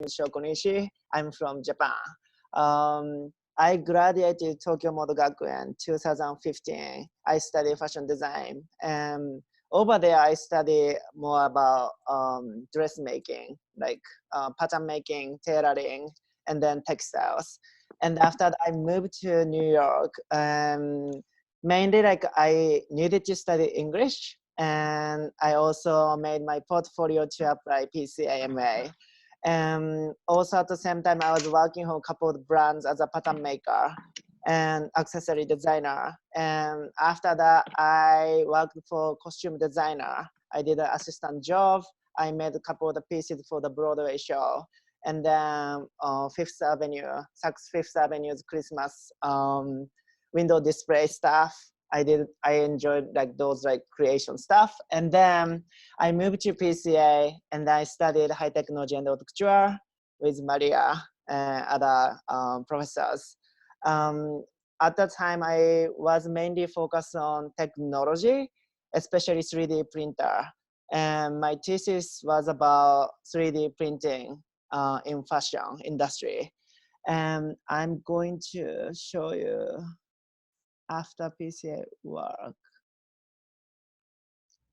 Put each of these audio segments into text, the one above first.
is Sho Konishi. I'm from Japan. I graduated Tokyo Model Gakuen 2015. I study fashion design. And over there, I study more about dressmaking, like pattern making, tailoring, and then textiles. And after that, I moved to New York. Mainly, like I needed to study English, and I also made my portfolio to apply PCA MA. And also at the same time, I was working on a couple of brands as a pattern maker and accessory designer. And after that, I worked for costume designer. I did an assistant job. I made a couple of the pieces for the Broadway show. And then Fifth Avenue, Saks Fifth Avenue's Christmas window display stuff. I enjoyed like those like creation stuff. And then I moved to PCA and I studied high technology and haute couture with Maria and other professors. At that time, I was mainly focused on technology, especially 3D printer. And my thesis was about 3D printing in fashion industry. And I'm going to show you after PCA work.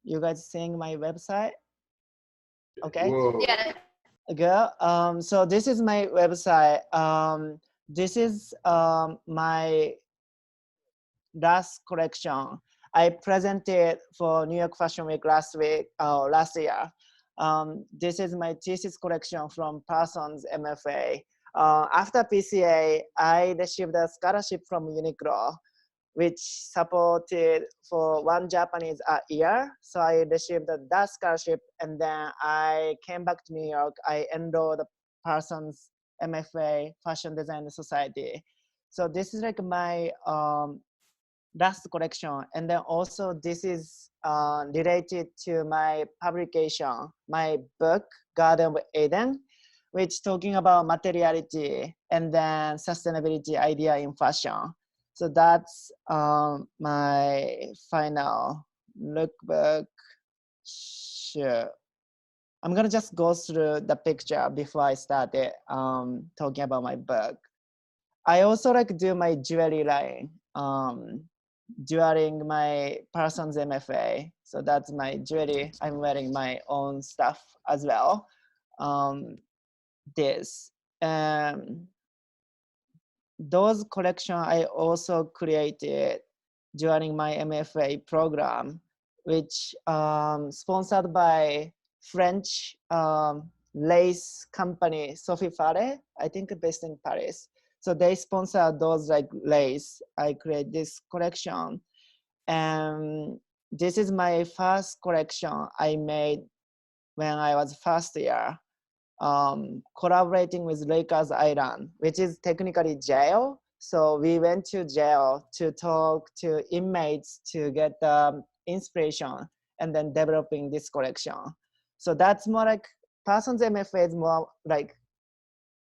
You guys seeing my website? Okay. Whoa. Yeah. Okay. So this is my website. This is my last collection. I presented for New York Fashion Week last year. This is my thesis collection from Parsons MFA. After PCA, I received a scholarship from Uniqlo, which supported for one Japanese a year. So I received that scholarship, and then I came back to New York. I enrolled Parsons MFA Fashion Design Society. So this is like my last collection. And then also this is related to my publication, my book, Garden of Eden, which talking about materiality and then sustainability idea in fashion. So that's my final lookbook. Sure. I'm gonna just go through the picture before I started talking about my book. I also like do my jewelry line during my Parsons MFA. So that's my jewelry. I'm wearing my own stuff as well. This. Those collection I also created during my MFA program, which sponsored by French lace company Sophie Farre, I think based in Paris. So they sponsored those like lace. I create this collection, and this is my first collection I made when I was first year. Collaborating with Lakers Island, which is technically jail. So we went to jail to talk to inmates to get inspiration and then developing this collection. So that's more like Parsons MFA is more like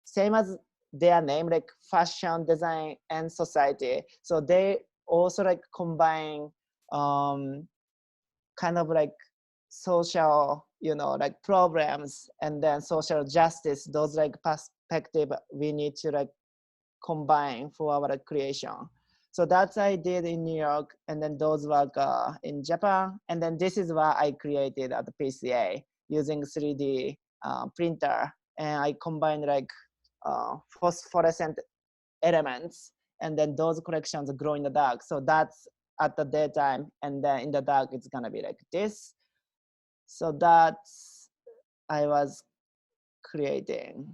same as their name, like fashion, design, and society. So they also like combine kind of like social, like problems and then social justice, those like perspective we need to like combine for our creation. So that's I did in New York, and then those work in Japan. And then this is what I created at the PCA using 3D printer. And I combined like phosphorescent elements, and then those collections grow in the dark. So that's at the daytime, and then in the dark, it's gonna be like this. So that's I was creating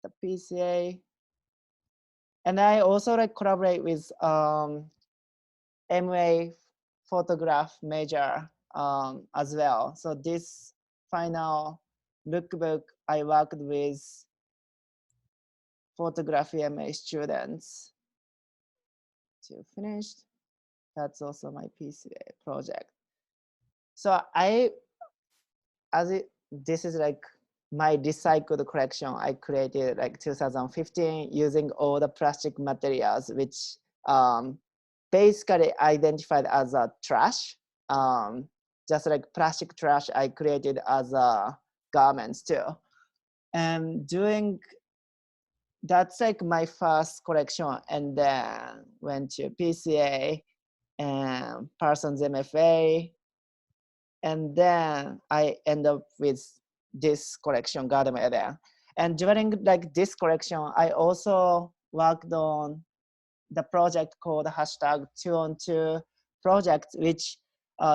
the PCA. And I also like collaborate with MA photograph major as well. So this final lookbook, I worked with photography MA students to finish. That's also my PCA project. So this is like my recycled collection I created like 2015 using all the plastic materials, which basically identified as a trash. Just like plastic trash I created as garments too. And doing that's like my first collection, and then went to PCA and Parsons MFA, and then I end up with this collection, Garden Eden. And during like this collection, I also worked on the project called hashtag 2on2 project, which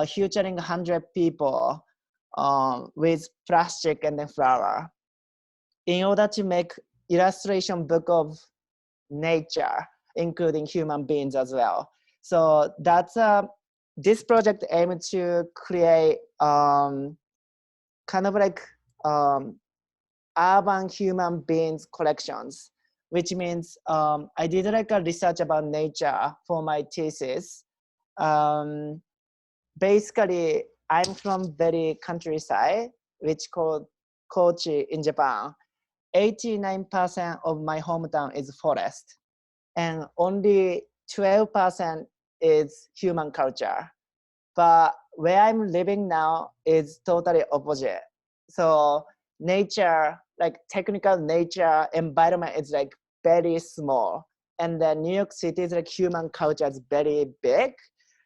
featuring 100 people with plastic and then flower in order to make illustration book of nature, including human beings as well. So that's this project aimed to create kind of like urban human beings collections, which means I did like a research about nature for my thesis. Basically, I'm from very countryside, which called Kochi in Japan. 89% of my hometown is forest, and only 12% is human culture. But where I'm living now is totally opposite. So nature, like technical nature environment is like very small. And then New York City is like human culture is very big.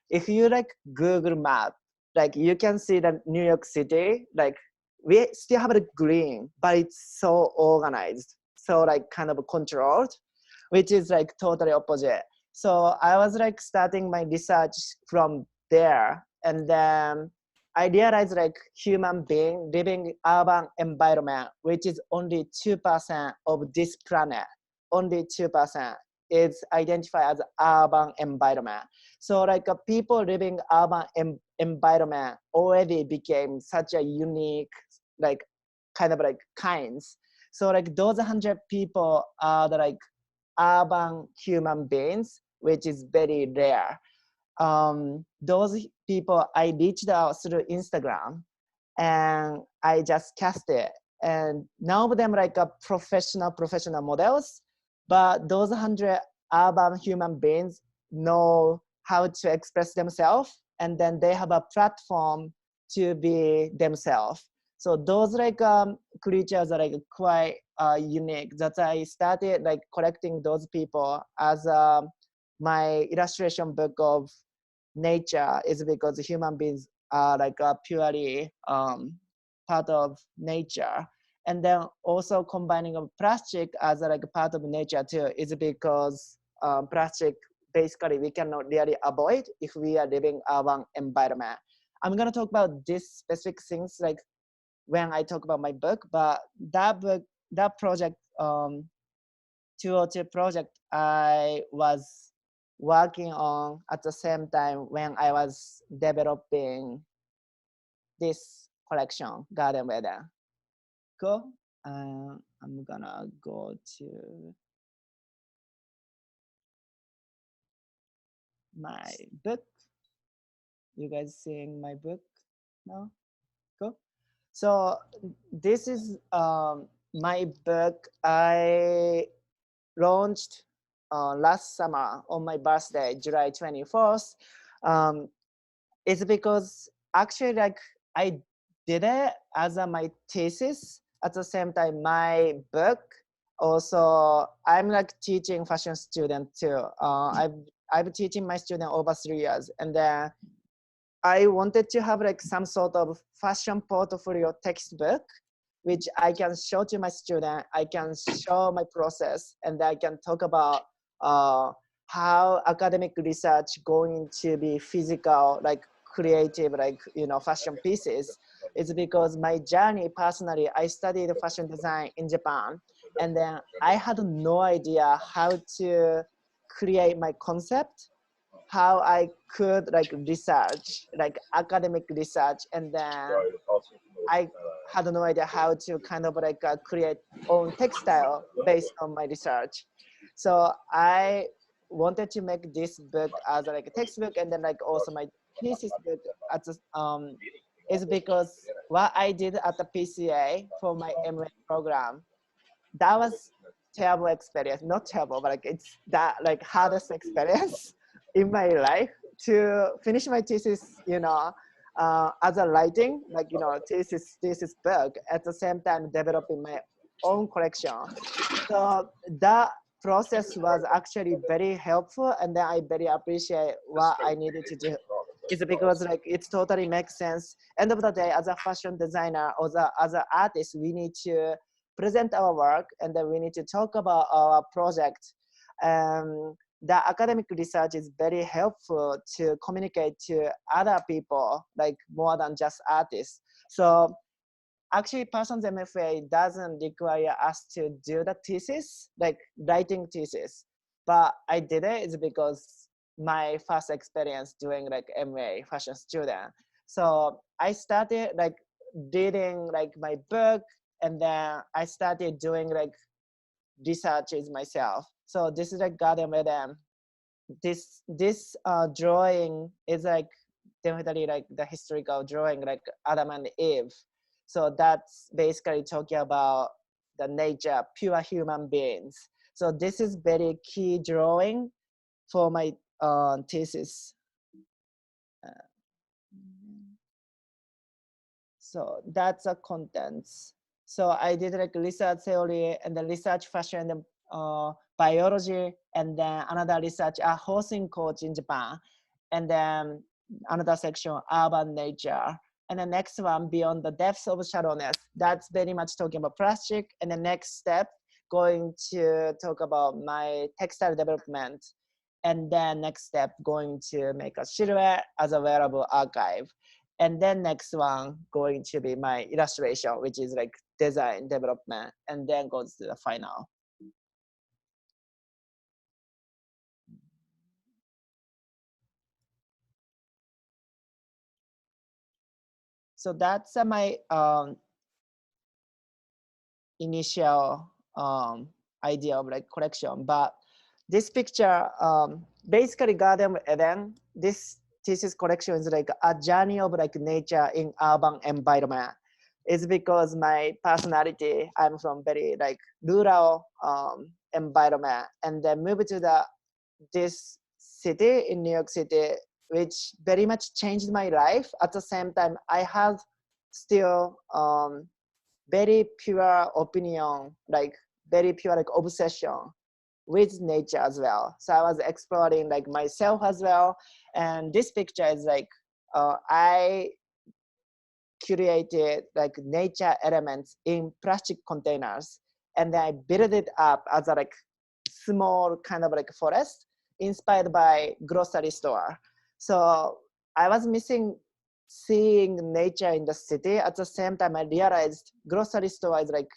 If you like Google map, like you can see that New York City, like we still have the green, but it's so organized, so like kind of controlled, which is like totally opposite. So I was like starting my research from there, and then I realized like human being living urban environment, which is only 2% of this planet, only 2% is identified as urban environment. So like people living urban environment already became such a unique, like kind of like kinds. So like those 100 people are the like urban human beings, which is very rare. Those people I reached out through Instagram, and I just cast it. And none of them like a professional models, but those 100 urban human beings know how to express themselves, and then they have a platform to be themselves. So those like creatures are like quite unique. That I started like collecting those people as my illustration book of nature, is because human beings are like purely part of nature. And then also combining of plastic as like a part of nature too is because plastic basically we cannot really avoid if we are living urban environment. I'm gonna talk about these specific things like when I talk about my book, but that project, 202 project, I was working on at the same time when I was developing this collection, Garden Weather. Cool. I'm gonna go to my book. You guys seeing my book now? Cool. So this is my book. I launched last summer on my birthday, July 24th. It's because actually like I did it as my thesis. At the same time, my book also, I'm like teaching fashion student too. I've teaching my student over 3 years, and then I wanted to have like some sort of fashion portfolio textbook, which I can show to my student. I can show my process, and I can talk about how academic research going to be physical, like creative, like fashion pieces. It's because my journey personally, I studied fashion design in Japan, and then I had no idea how to create my concept, how I could like research, like academic research, and then I had no idea how to kind of like create own textile based on my research. So I wanted to make this book as like a textbook, and then like also my thesis book at the, is because what I did at the PCA for my MA program, that was terrible experience. Not terrible, but like it's that like hardest experience in my life to finish my thesis, as a writing, like thesis book, at the same time developing my own collection. So that process was actually very helpful, and then I very appreciate what I needed to do. It's because like it totally makes sense. End of the day, as a fashion designer or as an artist, we need to present our work, and then we need to talk about our project. The academic research is very helpful to communicate to other people, like more than just artists. So actually, Parsons MFA doesn't require us to do the thesis, like writing thesis. But I did it is because my first experience doing like MA fashion student. So I started like reading like my book, and then I started doing like researches myself. So this is like Garden Rhythm. This drawing is like definitely like the historical drawing, like Adam and Eve. So that's basically talking about the nature, pure human beings. So this is very key drawing for my thesis. So that's the contents. So I did like research theory and the research fashion and biology, and then another research housing coach in Japan, and then another section urban nature, and the next one beyond the depths of shallowness. That's very much talking about plastic, and the next step going to talk about my textile development, and then next step going to make a silhouette as a wearable archive. And then next one going to be my illustration, which is like design development, and then goes to the final. So that's my initial idea of like collection. But this picture, basically Garden of Eden, this thesis collection is like a journey of like nature in urban environment. It's because my personality, I'm from very like rural environment, and then moved to this city in New York City, which very much changed my life. At the same time, I have still very pure opinion, like very pure like obsession with nature as well. So I was exploring like myself as well. And this picture is like I curated like nature elements in plastic containers, and then I built it up as a like small kind of like forest inspired by grocery store. So I was missing seeing nature in the city. At the same time, I realized grocery store is like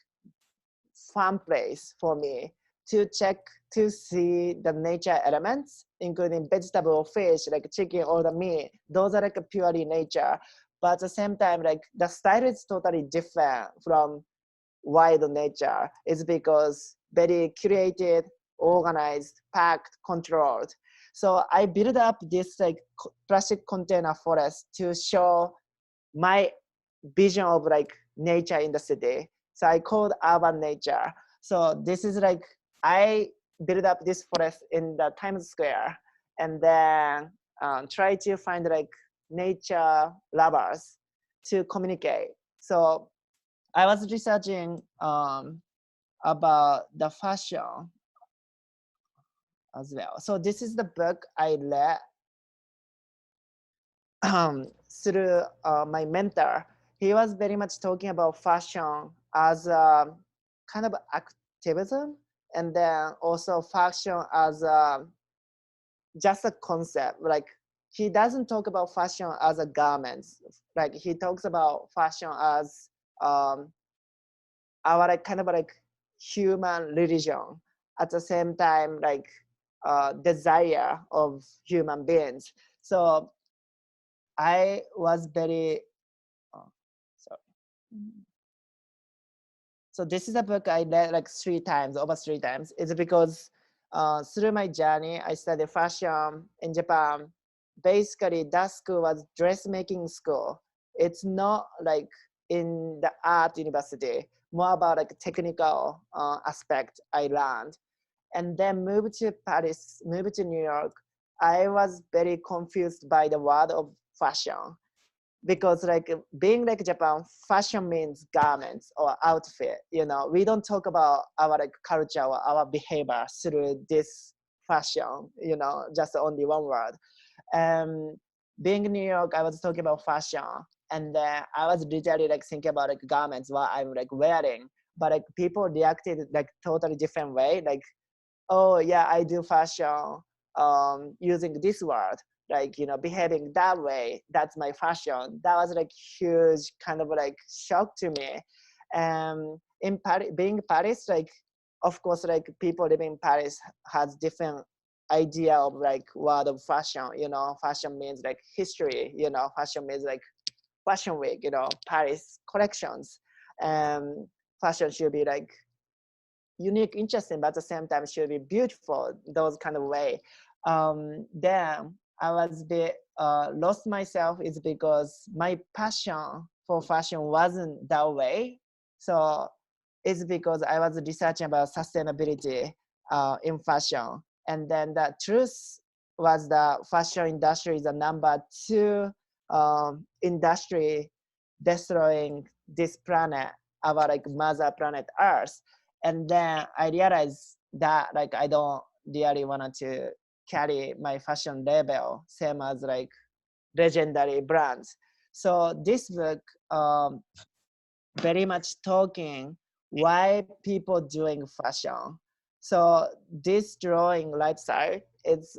fun place for me to check to see the nature elements, including vegetable, fish, like chicken or the meat. Those are like purely nature. But at the same time, like the style is totally different from wild nature. It's because very curated, organized, packed, controlled. So I built up this like plastic container forest to show my vision of like nature in the city. So I called urban nature. So this is like, I built up this forest in the Times Square, and then try to find like nature lovers to communicate. So I was researching about the fashion as well. So this is the book I read through my mentor. He was very much talking about fashion as a kind of activism, and then also fashion as just a concept. Like he doesn't talk about fashion as a garments. Like he talks about fashion as our like, kind of like human religion. At the same time, like desire of human beings. So I was very sorry. So this is a book I read like over three times. It's because through my journey, I studied fashion in Japan. Basically, that school was dressmaking school. It's not like in the art university, more about like technical aspect I learned. And then moved to Paris, moved to New York. I was very confused by the world of fashion. because like being like Japan, fashion means garments or outfit. You know, we don't talk about our like culture or our behavior through this fashion. You know, just only one word. Being in New York, I was talking about fashion, and then I was literally like thinking about like garments what I'm like wearing, but like people reacted like totally different way. Like, oh yeah, I do fashion using this word, like, you know, behaving that way, that's my fashion. That was like huge kind of like shock to me. In Paris, being Paris, like, of course, like people living in Paris has different idea of like word of fashion. You know, fashion means like history. You know, fashion means like fashion week. You know, Paris collections. Fashion should be like unique, interesting, but at the same time should be beautiful, those kind of way. Then I was bit lost myself is because my passion for fashion wasn't that way. So it's because I was researching about sustainability in fashion. And then the truth was the fashion industry is the number two industry destroying this planet, our like mother planet Earth. And then I realized that like I don't really wanted to carry my fashion label same as like legendary brands. So this book very much talking why people doing fashion. So this drawing right side is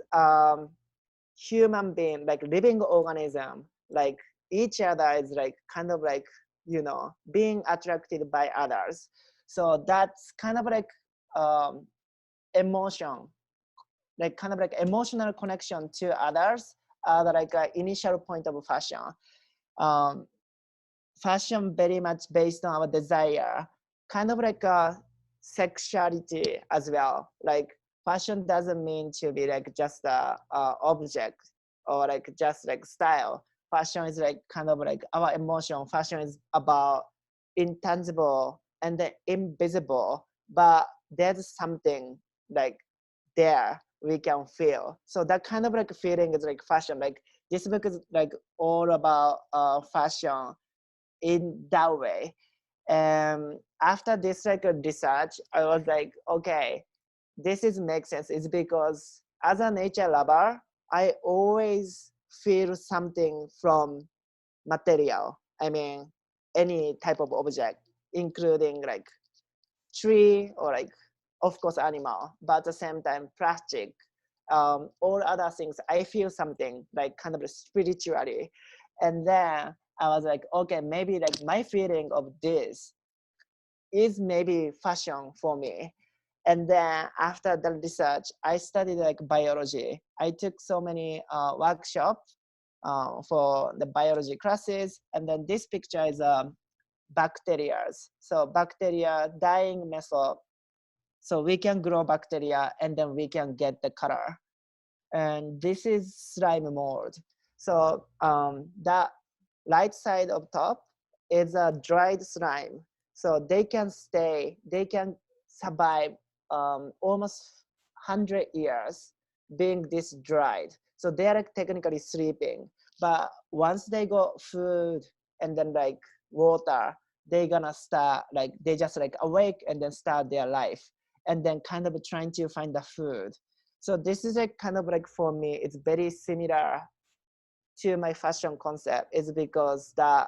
human being, like living organism, like each other is like kind of like, you know, being attracted by others. So that's kind of like emotion, like kind of like emotional connection to others, like an initial point of fashion. Um, Fashion very much based on our desire, kind of like a sexuality as well. Like fashion doesn't mean to be like just a object or like just like style. Fashion is like kind of like our emotion. Fashion is about intangible and the invisible, but there's something like there we can feel. So that kind of like feeling is like fashion. Like this book is like all about fashion in that way. After this like research, I was like, okay, this is makes sense. It's because as a nature lover, I always feel something from material. I mean, any type of object, including like tree or like, of course, animal, but at the same time, plastic, all other things. I feel something like kind of spiritually. And then I was like, okay, maybe like my feeling of this is maybe fashion for me. And then after the research, I studied like biology. I took so many workshops for the biology classes. And then this picture is bacteria. So bacteria dyeing method. So we can grow bacteria and then we can get the color. And this is slime mold. So that right side of top is a dried slime. So they can stay, they can survive almost 100 years being this dried. So they are technically sleeping. But once they got food and then like water, they gonna start like, they just like awake and then start their life and then kind of trying to find the food. So this is like kind of like for me, it's very similar to my fashion concept, is because the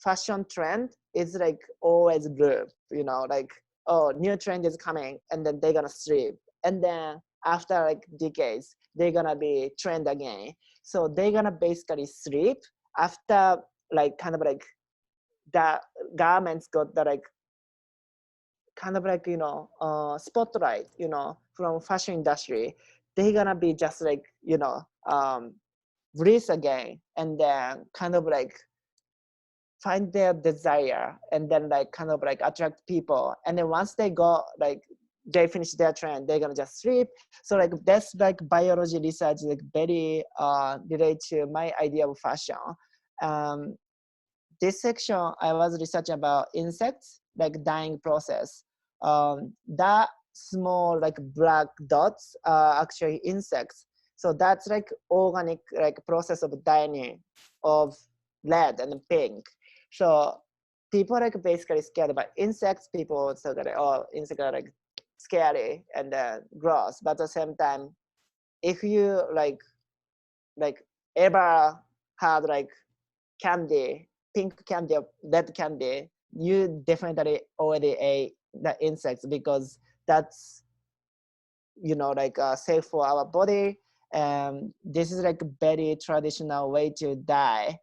fashion trend is like always loop, you know, like, oh, new trend is coming and then they're gonna sleep. And then after like decades, they're gonna be trend again. So they're gonna basically sleep after like kind of like the garments got the like kind of like, you know, spotlight, you know, from fashion industry. They're gonna be just like, you know, breathe again and then kind of like find their desire and then like kind of like attract people. And then once they go like they finish their trend, they're gonna just sleep. So like that's like biology research, like very related to my idea of fashion. um, this section I was researching about insects, like dyeing process. That small like black dots are actually insects. So that's like organic like process of dyeing of red and pink. So people like basically scared about insects. People so that oh insects are like scary and gross. But at the same time, if you like ever had like candy, pink candy or red candy, you definitely already ate the insects because that's like safe for our body. This is like a very traditional way to die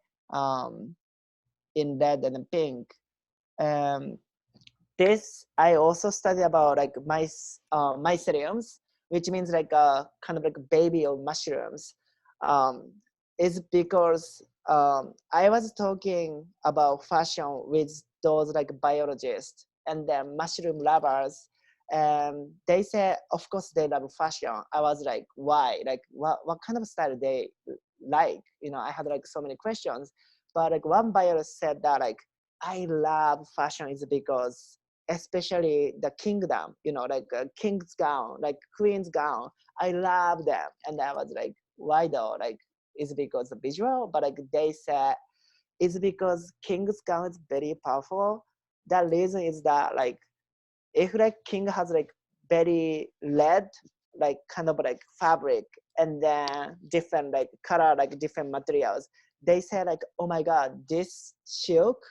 in red and pink. Um, this I also study about like myceliums, which means like kind of like baby of mushrooms. Is because I was talking about fashion with those like biologists and then mushroom lovers. They said, of course, they love fashion. I was like, why? Like, what kind of style they like? I had like so many questions, but like one biologist said that like I love fashion is because especially the kingdom, like a king's gown, like queen's gown. I love them. And I was like, why though? Like, is it because the visual? But like they said, it's because king's gown is very powerful. The reason is that like, if like king has like very red, like kind of like fabric and then different like color, like different materials, they say like, oh my God, this silk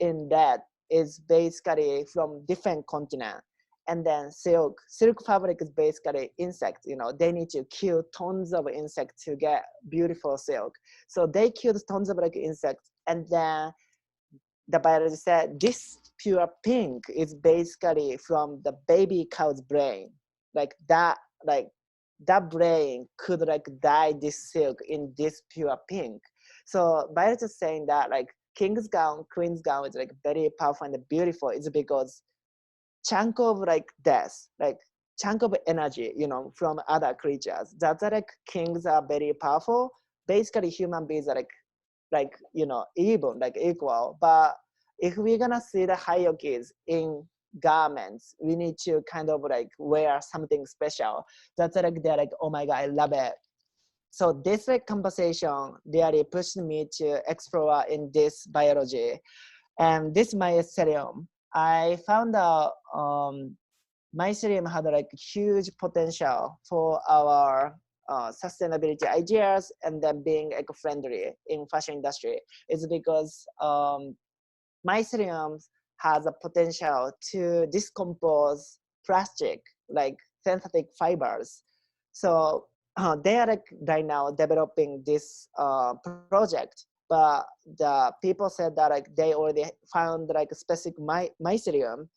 in that is basically from different continent. And then silk fabric is basically insects. They need to kill tons of insects to get beautiful silk. So they killed tons of like insects, and then the biologist said this pure pink is basically from the baby cow's brain. Like that brain could like dye this silk in this pure pink. So biologist is saying that like king's gown, queen's gown is like very powerful and beautiful. It's because chunk of like death, like chunk of energy, from other creatures. That's why like kings are very powerful. Basically, human beings are like even like equal. But if we're gonna see the hierarchies in garments, we need to kind of like wear something special. That's like they're like, oh my God, I love it. So this like conversation really pushed me to explore in this biology. And this mycelium, I found out mycelium had like huge potential for our sustainability ideas and then being eco-friendly in fashion industry. Is because mycelium has a potential to decompose plastic, like synthetic fibers. So they are like right now developing this project, but the people said that like they already found like a specific mycelium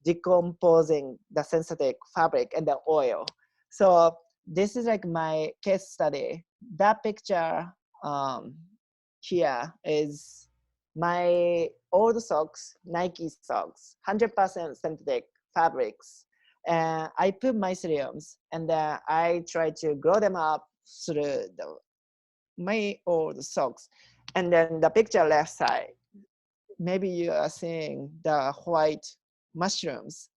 decomposing the synthetic fabric and the oil. So this is like my case study. That picture here is my old socks, Nike socks, 100% synthetic fabrics. And I put myceliums and then I try to grow them up through my old socks. And then the picture left side, maybe you are seeing the white mushrooms.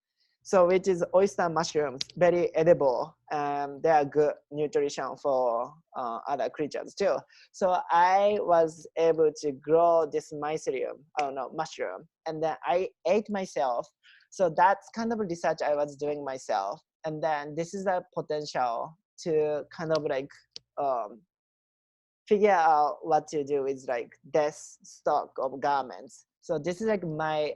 So which is oyster mushrooms, very edible. They are good nutrition for other creatures too. So I was able to grow this mushroom, and then I ate myself. So that's kind of research I was doing myself. And then this is the potential to kind of like figure out what to do with like this stock of garments. So this is like my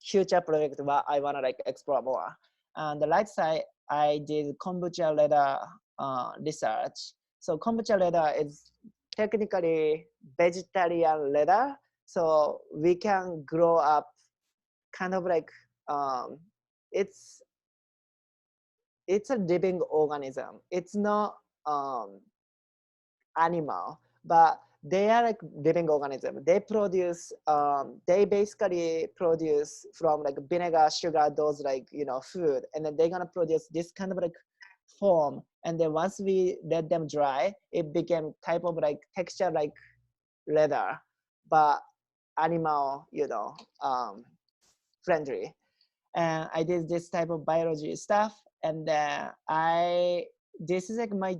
future project what I want to like explore more. On the right side, I did kombucha leather research. So kombucha leather is technically vegetarian leather. So we can grow up kind of like it's a living organism. It's not animal, but they are like living organism. They basically produce from like vinegar, sugar, those like food, and then they're gonna produce this kind of like form. And then once we let them dry, it became type of like texture like leather, but animal friendly. And I did this type of biology stuff, and this is like my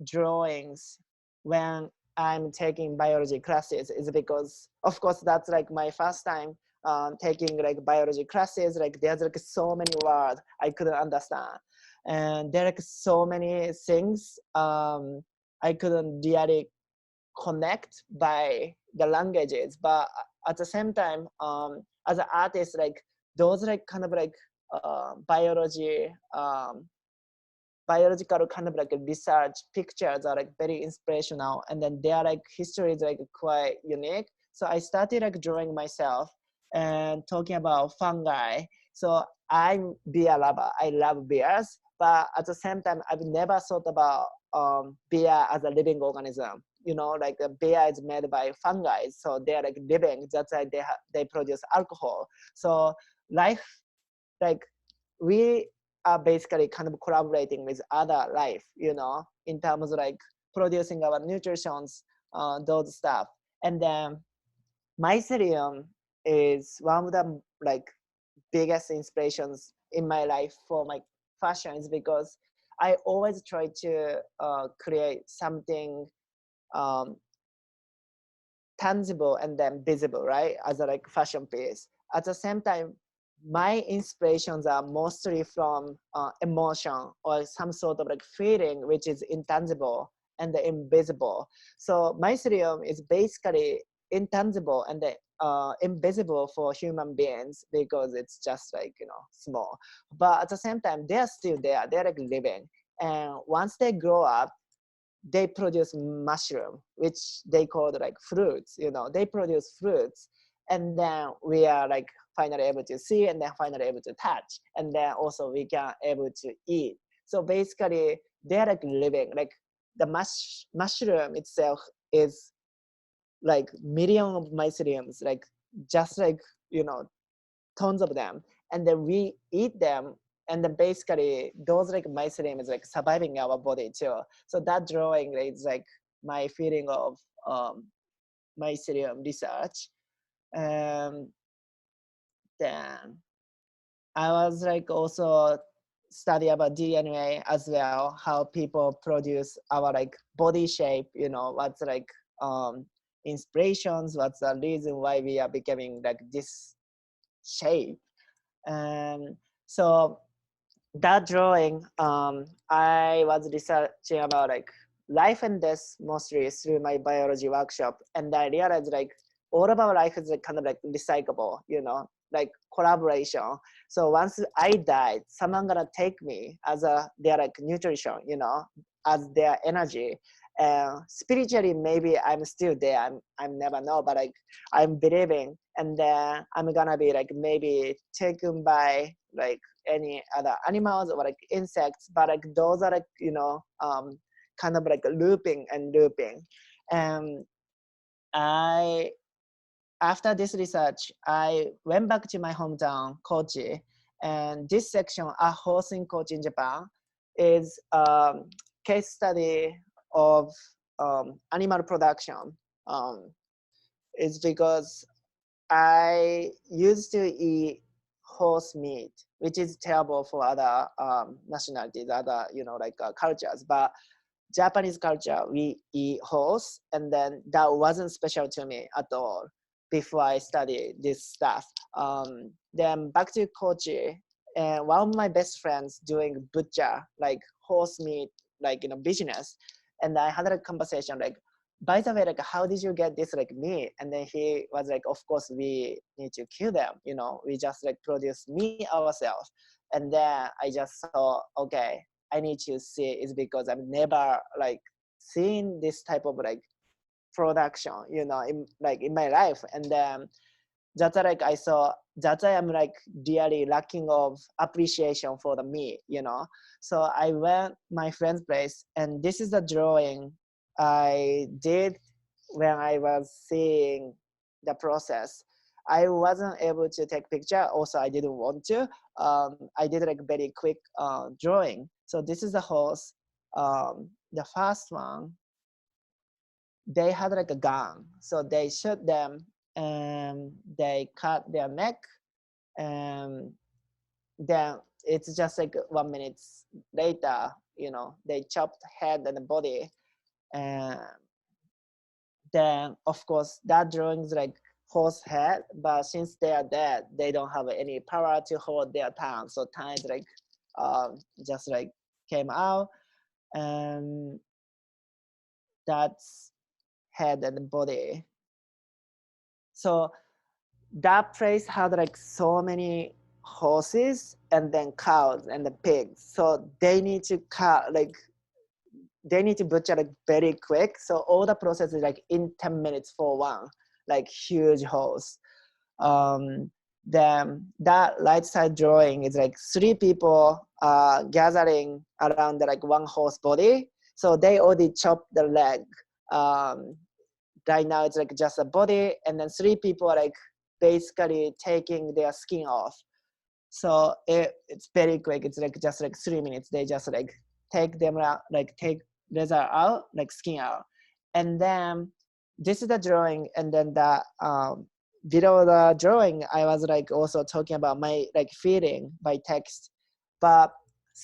drawings when I'm taking biology classes is because, of course, that's like my first time taking like biology classes. Like there's like so many words I couldn't understand, and there are like so many things I couldn't really connect by the languages. But at the same time, as an artist, like those like kind of like biology. Biological kind of like research pictures are like very inspirational, and then their like history is like quite unique. So I started like drawing myself and talking about fungi. So I'm beer lover. I love beers, but at the same time, I've never thought about beer as a living organism. You know, like the beer is made by fungi, so they're like living. That's why they produce alcohol. So life, like we are basically kind of collaborating with other life, you know, in terms of like producing our nutritions, those stuff. And then mycelium is one of the like biggest inspirations in my life for my fashion, is because I always try to create something um, tangible and then visible, right? As a like fashion piece. At the same time, my inspirations are mostly from emotion or some sort of like feeling, which is intangible and invisible. So mycelium is basically intangible and invisible for human beings because it's just like, you know, small. But at the same time, they're still there. They're like living. And once they grow up, they produce mushroom, which they call like fruits, you know, they produce fruits. And then we are like finally able to see, and then finally able to touch. And then also we can able to eat. So basically they're like living, like the mushroom itself is like million of myceliums, like just like, you know, tons of them, and then we eat them, and then basically those like mycelium is like surviving our body too. So that drawing is like my feeling of mycelium research. um, then I was like also study about DNA as well, how people produce our like body shape, you know, what's like inspirations, what's the reason why we are becoming like this shape. And so that drawing, I was researching about like life and death mostly through my biology workshop, and I realized like all of our life is like kind of like recyclable, you know, like collaboration. So once I died, someone gonna take me as a their like nutrition, you know, as their energy. Spiritually, maybe I'm still there. I'm never know, but like I'm believing, and then I'm gonna be like maybe taken by like any other animals or like insects, but like those are like, you know, kind of like looping and looping. And I, after this research, I went back to my hometown, Kochi, and this section at Haute in Kochi in Japan is case study of animal production. It's because I used to eat horse meat, which is terrible for other nationalities, other, you know, like cultures. But Japanese culture, we eat horse, and then that wasn't special to me at all before I studied this stuff. Then back to Kochi, and one of my best friends doing butcher, like horse meat, like, you know, business. And I had a conversation like, by the way, like, how did you get this like meat? And then he was like, of course we need to kill them, you know, we just like produce meat ourselves. And then I just saw, okay, I need to see is because I've never like seen this type of like production, you know, in like in my life. And then that's like I saw, that's why I'm like really lacking of appreciation for the meat, you know. So I went my friend's place, and this is the drawing I did when I was seeing the process. I wasn't able to take picture. Also, I didn't want to. I did like very quick drawing. So this is the horse. The first one, they had like a gun. So they shoot them and they cut their neck. And then it's just like 1 minute later, you know, they chopped head and the body. And then of course that drawing is like horse head, but since they are dead, they don't have any power to hold their tongue. So tongue is like just like came out, and that's head and body. So that place had like so many horses and then cows and the pigs. So they need to cut like they need to butcher like very quick. So all the process is like in 10 minutes for one, like huge horse. Then that right side drawing is like three people gathering around the, like one horse body. So they already chopped the leg. Right now it's like just a body, and then three people are like basically taking their skin off. So it's very quick. It's like just like 3 minutes. They just like take them out, like take leather out, like skin out. And then this is the drawing, and then the below the drawing, I was like also talking about my like feeling by text. But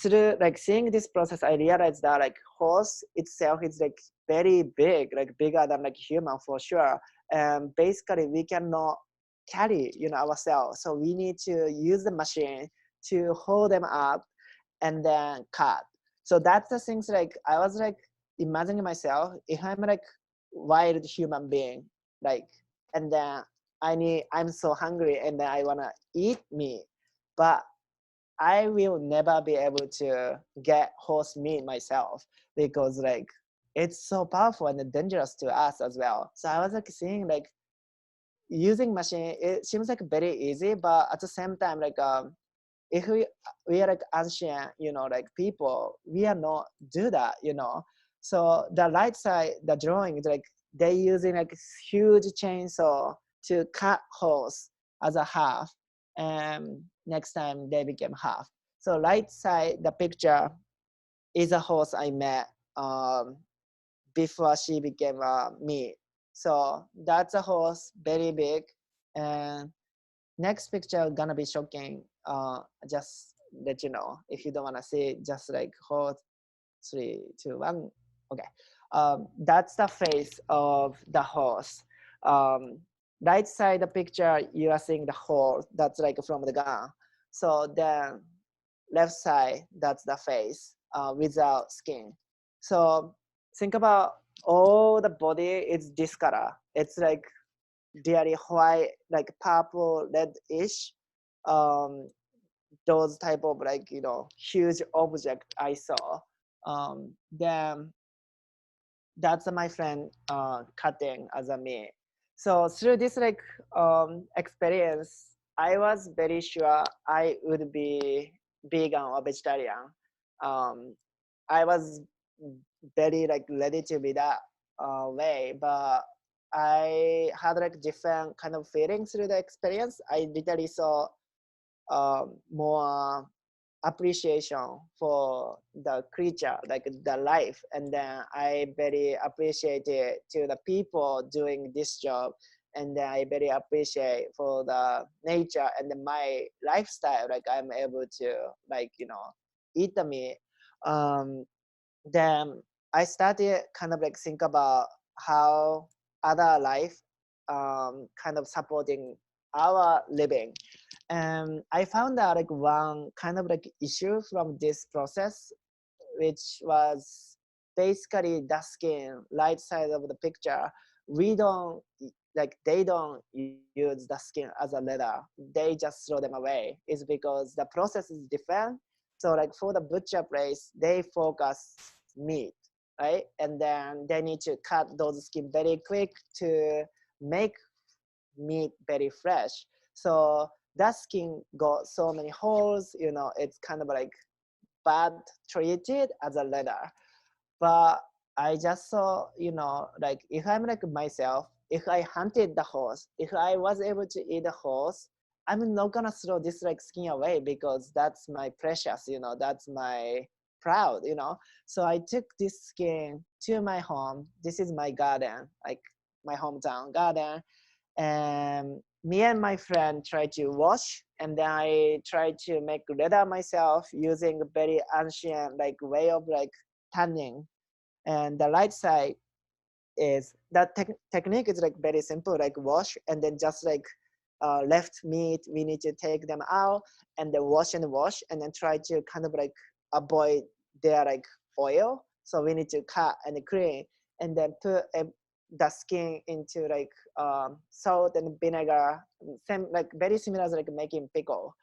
through like seeing this process, I realized that like horse itself is like very big, like bigger than like human for sure. And basically we cannot carry, you know, ourselves. So we need to use the machine to hold them up and then cut. So that's the things like I was like imagining myself if I'm like wild human being, like, and then I'm so hungry and then I wanna eat meat, but I will never be able to get horse meat myself because like it's so powerful and dangerous to us as well. So I was like seeing like using machine, it seems like very easy, but at the same time, like if we are like ancient, you know, like people, we are not do that, you know. So the right side, the drawing is like they using like huge chainsaw to cut horse as a half, and next time they became half. So right side, the picture is a horse I met before she became me. So that's a horse, very big. And next picture gonna be shocking. Just let you know if you don't wanna see, just like hold 3, 2, 1. Okay. That's the face of the horse. Right side the picture you are seeing the horse. That's like from the gun. So then left side that's the face without skin. So think about all the body is this color. It's like really white, like purple, reddish. Um, those type of like, you know, huge object I saw. Then that's my friend cutting as a me. So through this like experience, I was very sure I would be vegan or vegetarian. Um, I was very like ready to be that way, but I had like different kind of feelings through the experience. I literally saw more appreciation for the creature, like the life, and then I very appreciate it to the people doing this job, and then I very appreciate for the nature and my lifestyle, like I'm able to like, you know, eat the meat. Then I started kind of like think about how other life kind of supporting our living. And I found out like one kind of like issue from this process, which was basically the skin, right side of the picture. We don't like they don't use the skin as a leather. They just throw them away. It's because the process is different. So like for the butcher place, they focus meat, right? And then they need to cut those skin very quick to make meat very fresh. So that skin got so many holes, you know, it's kind of like bad treated as a leather. But I just saw, you know, like if I'm like myself, if I hunted the horse, if I was able to eat the horse, I'm not gonna throw this like skin away because that's my precious, you know, that's my proud, you know. So I took this skin to my home. This is my garden, like my hometown garden. And me and my friend tried to wash, and then I tried to make leather myself using a very ancient like way of like tanning. And the right side is that technique is like very simple, like wash and then just like left meat, we need to take them out and then wash and then try to kind of like avoid their like oil. So we need to cut and clean and then put the skin into like salt and vinegar, same like very similar as like making pickle,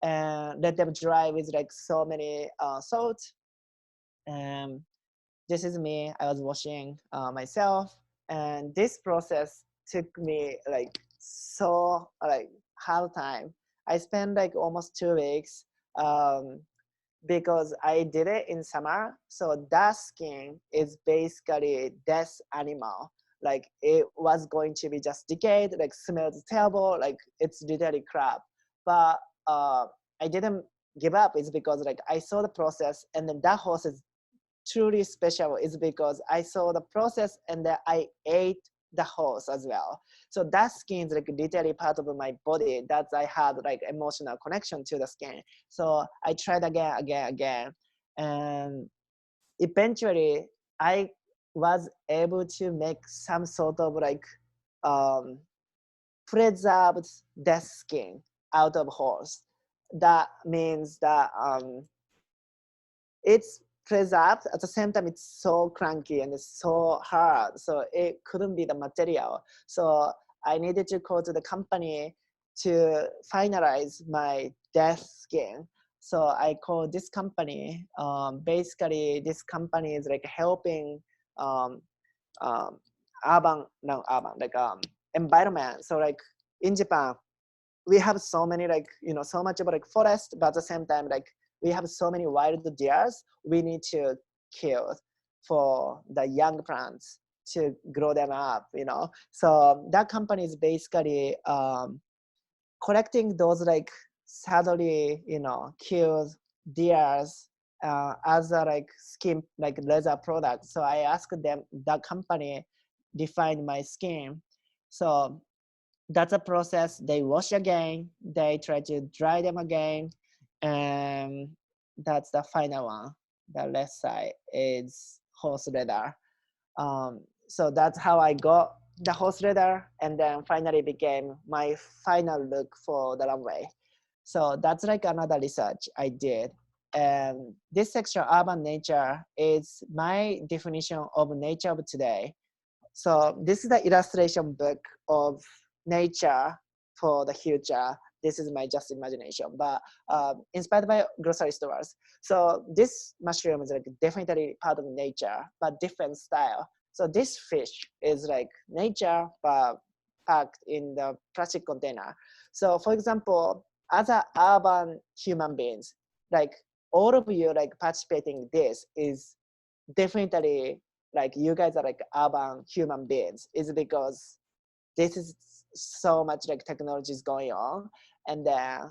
and let them dry with like so many salt. And this is me. I was washing myself, and this process took me like so like hard time. I spent like almost 2 weeks because I did it in summer. So that skin is basically death animal. Like it was going to be just decayed, like smells terrible, like it's literally crap. But I didn't give up. It's because like I saw the process, and then that horse is truly special is because I saw the process and then I ate the horse as well. So that skin is like literally part of my body that I had like emotional connection to the skin. So I tried again. And eventually I was able to make some sort of like um, preserved death skin out of horse. That means that it's preserved at the same time it's so cranky and it's so hard, so it couldn't be the material. So I needed to go to the company to finalize my death skin. So I called this company. Basically this company is like helping um, um, environment. So like in Japan we have so many like so much about like forest, but at the same time like we have so many wild deers we need to kill for the young plants to grow them up. So that company is basically collecting those like sadly killed deers as a like skin like leather product. So I asked them, that company defined my skin. So that's a process. They wash again, they try to dry them again, and that's the final one. The left side is horse leather. So that's how I got the horse leather, and then finally became my final look for the runway. So that's like another research I did. And this section, urban nature, is my definition of nature of today. So this is the illustration book of nature for the future. This is my just imagination, but inspired by grocery stores. So this mushroom is like definitely part of nature, but different style. So this fish is like nature, but packed in the plastic container. So for example, as a urban human beings, like all of you like participating this is definitely like you guys are like urban human beings, is because this is so much like technology is going on, and then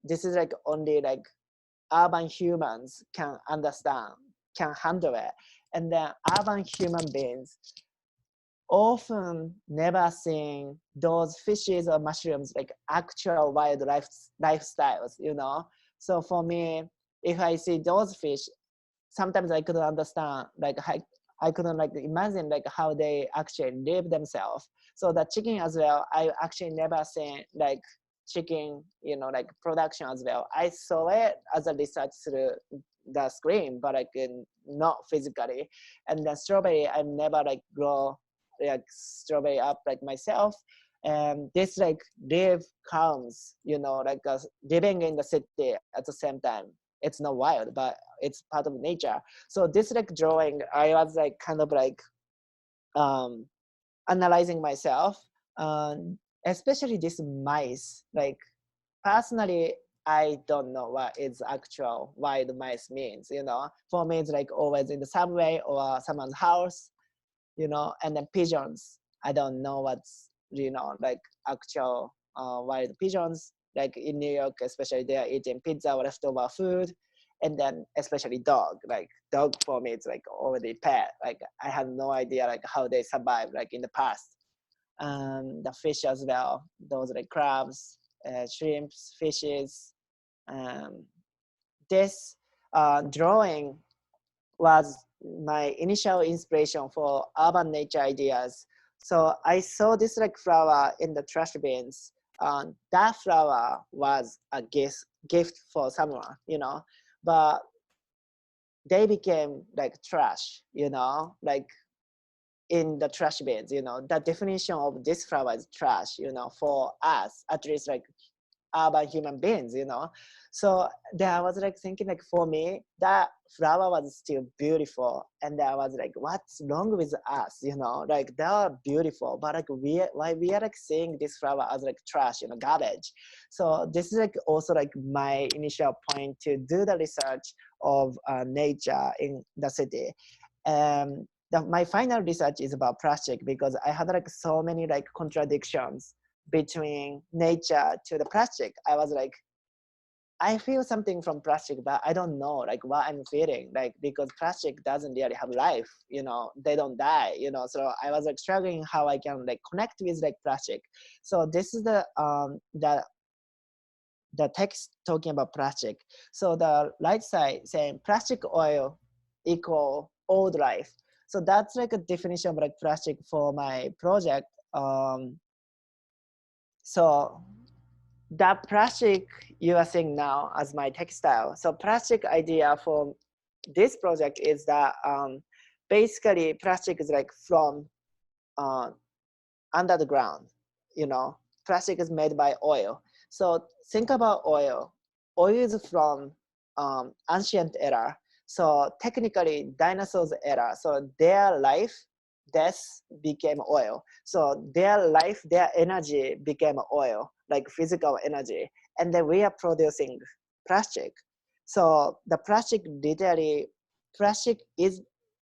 this is like only like urban humans can understand, can handle it. And then urban human beings often never seen those fishes or mushrooms like actual wildlife lifestyles. So for me, if I see those fish, sometimes I couldn't understand, like I couldn't like imagine like how they actually live themselves. So the chicken as well, I actually never seen like chicken, like production as well. I saw it as a research through the screen, but like not physically. And the strawberry, I never like grow like strawberry up like myself. And this like live comes, like living in the city at the same time. It's not wild, but it's part of nature. So this like drawing, I was like kind of like analyzing myself, especially this mice. Like personally, I don't know what is actual wild mice means. For me, it's like always in the subway or someone's house, and then pigeons. I don't know what's like actual wild pigeons. Like in New York, especially, they are eating pizza or leftover food. And then especially dog, like dog for me, it's like already pet. Like I have no idea like how they survive like in the past. The fish as well, those like crabs, shrimps, fishes. This drawing was my initial inspiration for urban nature ideas. So I saw this like flower in the trash bins. That flower was a gift for someone, you know, but they became like trash, you know, like in the trash bins, you know. The definition of this flower is trash, you know, for us, at least like urban human beings, you know. So there I was like thinking like for me, that flower was still beautiful. And I was like, what's wrong with us, you know? Like they are beautiful, but like why we are like seeing this flower as like trash, you know, garbage. So this is like also like my initial point to do the research of nature in the city. My final research is about plastic because I had like so many like contradictions between nature to the plastic. I was like, I feel something from plastic, but I don't know like what I'm feeling, like because plastic doesn't really have life, you know, they don't die, you know. So I was like struggling how I can like connect with like plastic. So this is the text talking about plastic. So the right side saying plastic oil equal old life. So that's like a definition of like plastic for my project. So that plastic you are seeing now as my textile. So plastic idea for this project is that basically plastic is like from uh, under the ground, you know. Plastic is made by oil. So think about oil. Oil is from ancient era. So technically dinosaurs era. So their life, death became oil. So their life, their energy became oil, like physical energy. And then we are producing plastic. So the plastic literally, plastic is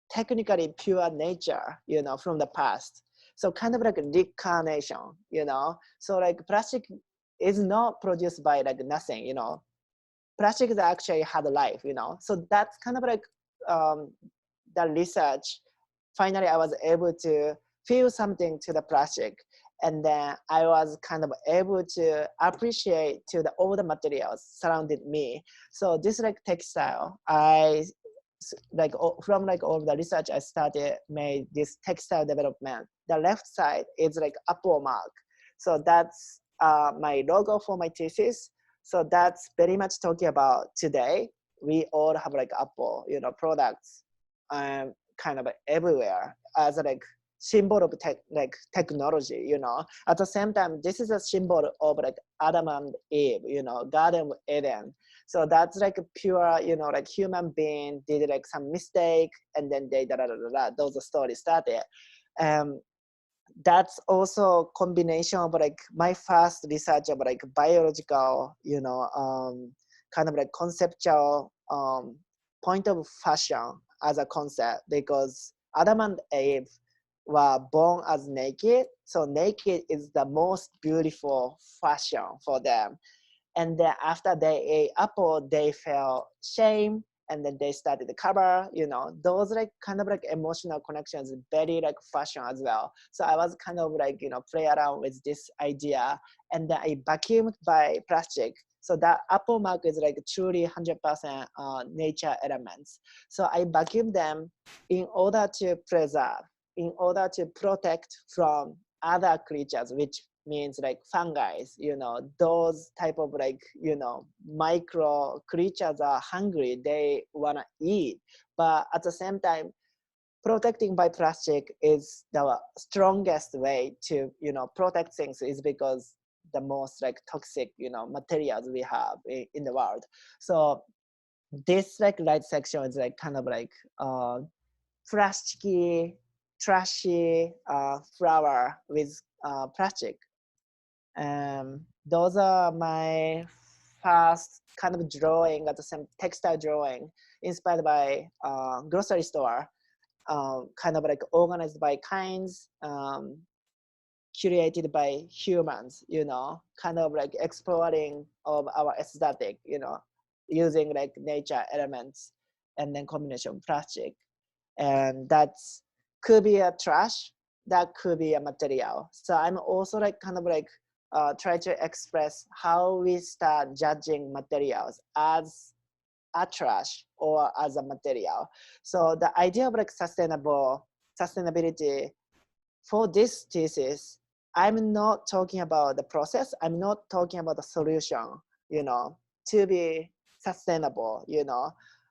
technically pure nature, you know, from the past. So kind of like a reincarnation, you know. So like plastic is not produced by like nothing, you know. Plastic is actually had a life, you know. So that's kind of like um, the research. Finally, I was able to feel something to the plastic, and then I was kind of able to appreciate to the all the materials surrounded me. So this like textile, like from like all the research I started made this textile development. The left side is like Apple mark. So that's my logo for my thesis. So that's very much talking about today. We all have like Apple, you know, products kind of everywhere as like symbol of like technology, you know. At the same time, this is a symbol of like Adam and Eve, you know, Garden of Eden. So that's like a pure, you know, like human being did like some mistake and then they those stories started. That's also combination of like my first research of like biological, you know, kind of like conceptual point of fashion as a concept, because Adam and Eve were born as naked. So naked is the most beautiful fashion for them. And then after they ate apple, they felt shame, and then they started to cover, you know, those like kind of like emotional connections, very like fashion as well. So I was kind of like, you know, play around with this idea, and then I vacuumed by plastic. So that apple mark is like truly 100% nature elements. So I vacuumed them in order to preserve, in order to protect from other creatures, which means like fungi, you know, those type of like, you know, micro creatures are hungry, they want to eat. But at the same time, protecting by plastic is the strongest way to, you know, protect things, is because the most like toxic, you know, materials we have in the world. So this like right section is like kind of like plasticky, trashy flower with plastic. Those are my first kind of drawing, at the same textile drawing, inspired by grocery store, kind of like organized by kinds, curated by humans, you know, kind of like exploring of our aesthetic, you know, using like nature elements and then combination plastic. And that's could be a trash, that could be a material. So I'm also like kind of like try to express how we start judging materials as a trash or as a material. So the idea of like sustainability for this thesis, I'm not talking about the process. I'm not talking about the solution, to be sustainable,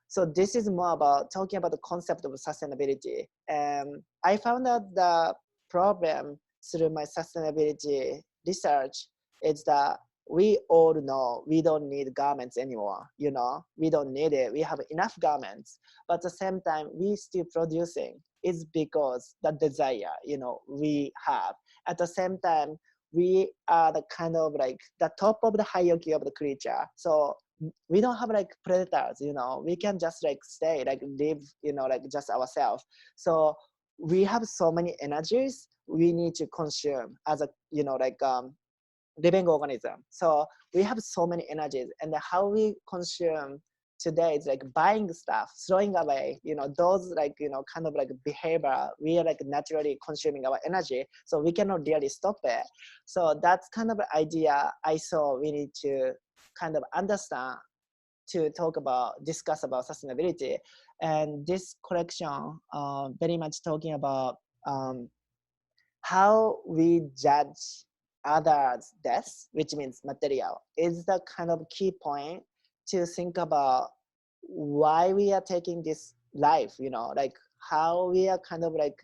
So this is more about talking about the concept of sustainability. I found out the problem through my sustainability research is that we all know we don't need garments anymore, we don't need it. We have enough garments, but at the same time, we still producing. It's because the desire, we have. At the same time, we are the kind of like the top of the hierarchy of the creature. So we don't have like predators, we can just like stay, like live, like just ourselves. So we have so many energies we need to consume as a, living organism. So we have so many energies, and how we consume today is like buying stuff, throwing away, those like, kind of like behavior, we are like naturally consuming our energy. So we cannot really stop it. So that's kind of an idea I saw we need to kind of understand to discuss about sustainability. And this collection very much talking about how we judge others' death, which means material, is the kind of key point to think about why we are taking this life, like how we are kind of like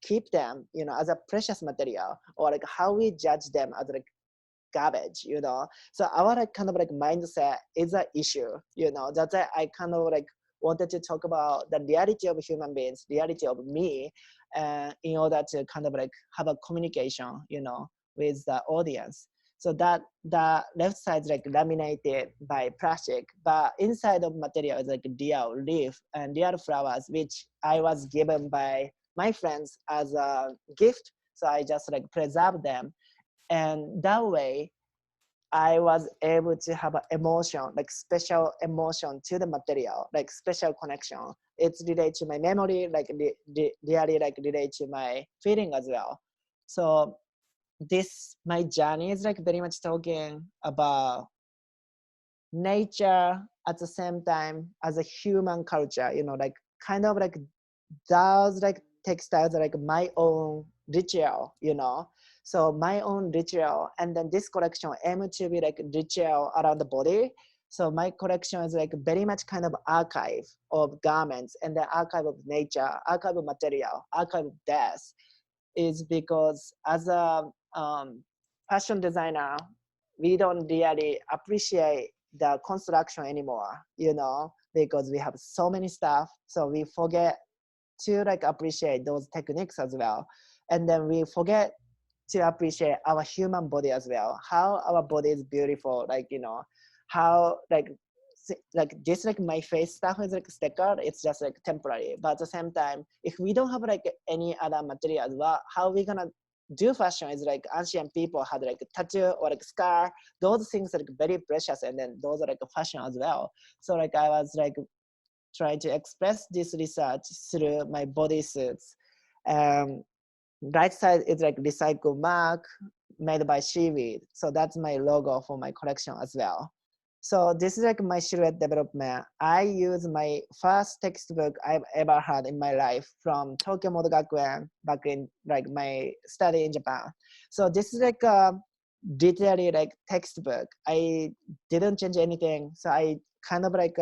keep them, as a precious material, or like how we judge them as like garbage, So our like kind of like mindset is an issue, That's why I kind of like wanted to talk about the reality of human beings, reality of me, in order to kind of like have a communication, with the audience. So that the left side is like laminated by plastic, but inside of material is like real leaf and real flowers, which I was given by my friends as a gift. So I just like preserve them. And that way, I was able to have an emotion, like special emotion to the material, like special connection. It's related to my memory, like really like related to my feeling as well. So my journey is like very much talking about nature at the same time as a human culture, like kind of like those like textiles are like my own ritual, So my own ritual, and then this collection aim to be like ritual around the body. So my collection is like very much kind of archive of garments and the archive of nature, archive of material, archive of death, is because as a fashion designer, we don't really appreciate the construction anymore, because we have so many stuff. So we forget to like appreciate those techniques as well. And then we forget to appreciate our human body as well, how our body is beautiful, like, how like this like my face stuff is like sticker, it's just like temporary. But at the same time, if we don't have like any other materials, well, how are we gonna do fashion? Is like ancient people had like tattoo or like scar, those things are like very precious, and then those are like a fashion as well. So like I was like trying to express this research through my bodysuits. Right side is like recycled mark made by seaweed. So that's my logo for my collection as well. So this is like my silhouette development. I use my first textbook I've ever had in my life from Tokyo Model Gakuen back in like my study in Japan. So this is like a literally like textbook. I didn't change anything. So I kind of like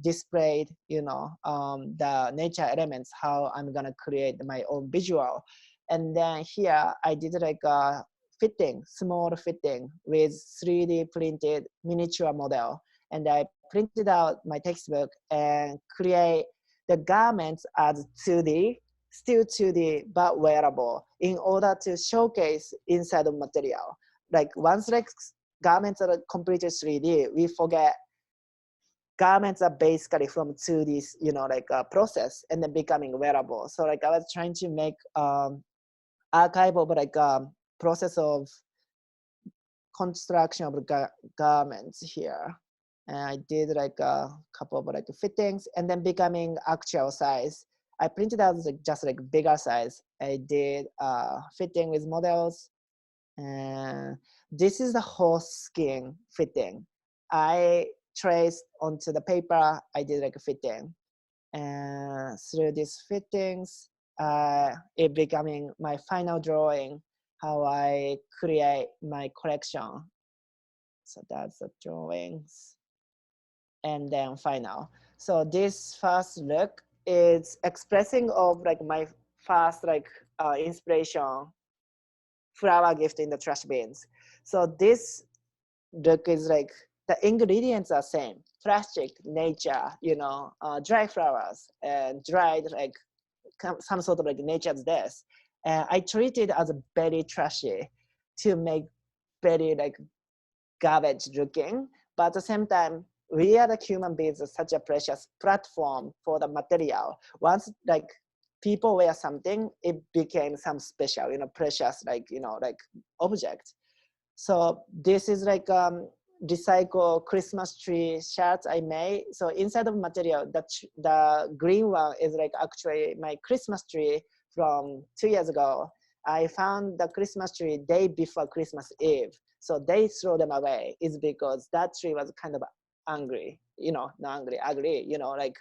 displayed, the nature elements, how I'm gonna create my own visual. And then here I did like a small fitting with 3D printed miniature model. And I printed out my textbook and create the garments as 2D, still 2D, but wearable, in order to showcase inside of material. Like once like garments are completely 3D, we forget garments are basically from 2D, like a process, and then becoming wearable. So like I was trying to make archive of like process of construction of garments here. And I did like a couple of like fittings, and then becoming actual size. I printed out like just like bigger size. I did fitting with models, and this is the whole skin fitting. I traced onto the paper. I did like a fitting, and through these fittings, it becoming my final drawing, how I create my collection. So that's the drawings, and then final. So this first look is expressing of like my first like inspiration, flower gift in the trash bins. So this look is like the ingredients are same: plastic, nature, dry flowers and dried like some sort of like nature's death. And I treat it as a very trashy to make very like garbage looking, but at the same time, we are the human beings are such a precious platform for the material. Once like people wear something, it became some special, precious, like, like object. So this is like recycle Christmas tree shirts I made. So inside of material, the green one is like actually my Christmas tree from 2 years ago. I found the Christmas tree day before Christmas Eve. So they throw them away. It's because that tree was kind of angry, not angry, ugly, like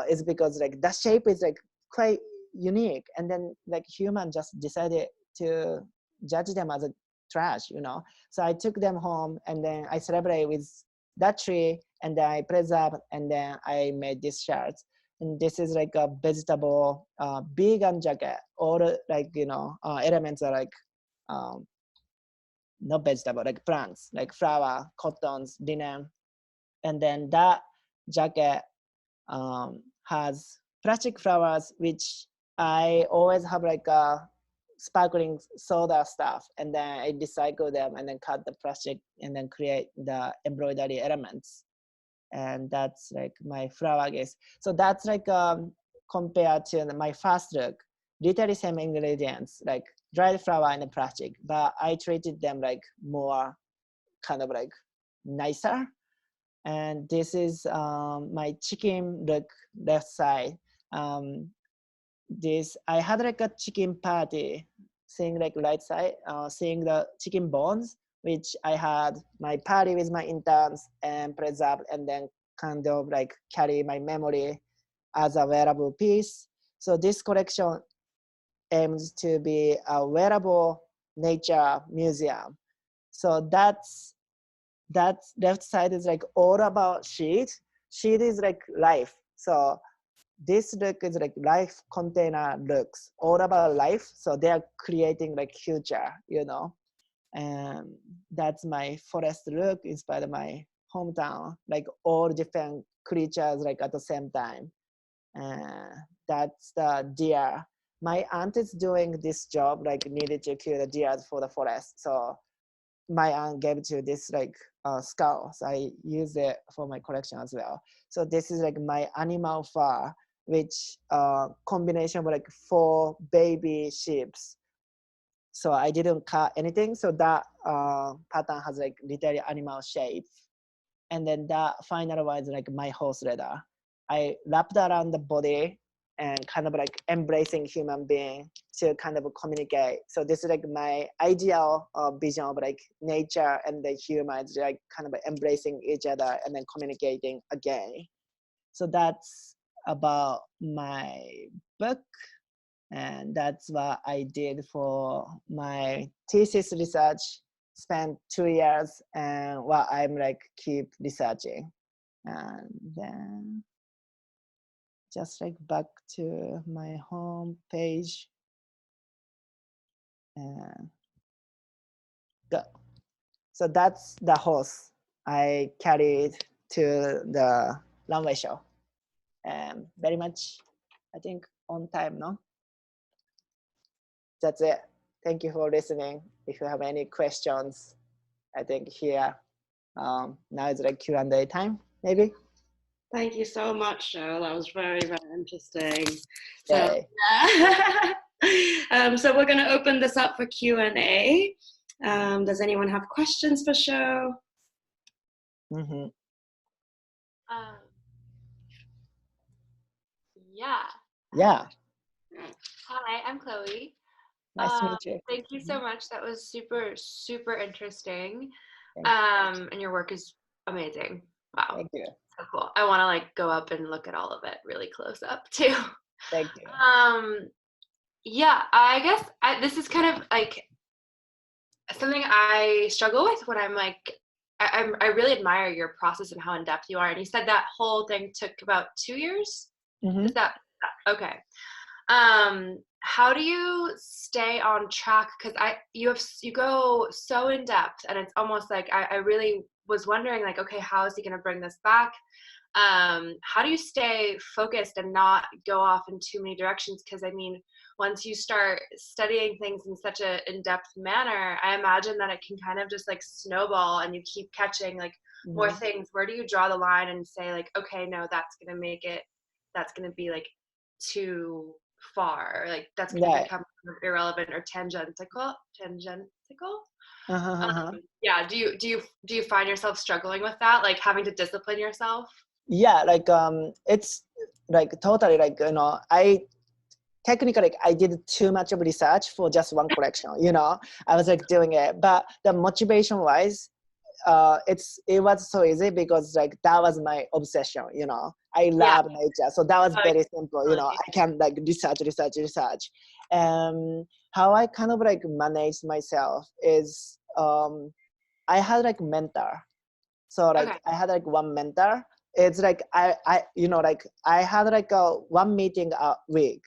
it's because like the shape is like quite unique. And then like human just decided to judge them as a trash, So I took them home and then I celebrate with that tree and then I preserve and then I made these shirts. And this is like a vegetable vegan jacket. All like, elements are like, not vegetable, like plants, like flower, cottons, linen. And then that jacket has plastic flowers, which I always have like a sparkling soda stuff, and then I recycle them and then cut the plastic and then create the embroidery elements. And that's like my flower case. So that's like compared to my first look, literally same ingredients, like dried flower and plastic, but I treated them like more kind of like nicer. And this is my chicken look left side. This I had like a chicken party, seeing like right side, seeing the chicken bones, which I had my party with my interns and preserved, and then kind of like carry my memory as a wearable piece. So this collection aims to be a wearable nature museum. So that's left side is like all about sheet. Sheet is like life. So this look is like life container looks, all about life. So they are creating like future, And that's my forest look inspired my hometown, like all different creatures like at the same time. That's the deer. My aunt is doing this job, like needed to kill the deer for the forest. So my aunt gave to this like skull. So I use it for my collection as well. So this is like my animal fur, which combination of like 4 baby sheeps. So I didn't cut anything. So that pattern has like literally animal shape. And then that final one is like my horse leather. I wrapped around the body and kind of like embracing human being to kind of communicate. So this is like my ideal vision of like nature and the humans like kind of embracing each other and then communicating again. So that's about my book. And that's what I did for my thesis research. Spent 2 years and what I'm like keep researching. And then just like back to my home page and go. So that's the horse I carried to the runway show. And very much, I think, on time, no? That's it. Thank you for listening. If you have any questions, I think here, now it's like Q&A time, maybe? Thank you so much, Sho. That was very, very interesting. So, Yay. yeah. So we're going to open this up for Q&A. Does anyone have questions for Sho? Mm-hmm. Yeah. Yeah. Hi, I'm Chloe. Nice to meet you. Thank you so much. That was super, super interesting. Thanks. And your work is amazing. Wow. Thank you. So cool. I want to like go up and look at all of it really close up too. Thank you. Yeah, I guess this is kind of like something I struggle with when I'm like, I really admire your process and how in depth you are. And you said that whole thing took about 2 years. Mm-hmm. Is that okay? How do you stay on track? Because you go so in depth, and it's almost like I really was wondering like, okay, how is he going to bring this back? How do you stay focused and not go off in too many directions? Because I mean, once you start studying things in such a in-depth manner, I imagine that it can kind of just like snowball, and you keep catching like more Mm-hmm. things. Where do you draw the line and say like, okay, no, that's gonna be like too far, like that's gonna Right. become irrelevant or tangential. Uh-huh, uh-huh. Yeah. Do you find yourself struggling with that, like having to discipline yourself? Yeah, like it's like totally like I technically like, I did too much of research for just one collection. I was like doing it, but the motivation wise, it was so easy because like that was my obsession. I Yeah. love nature, so that was very simple. Totally. I can like research. How I kind of like managed myself is I had like mentor. So like Okay. I had like one mentor. It's like like I had like a one meeting a week.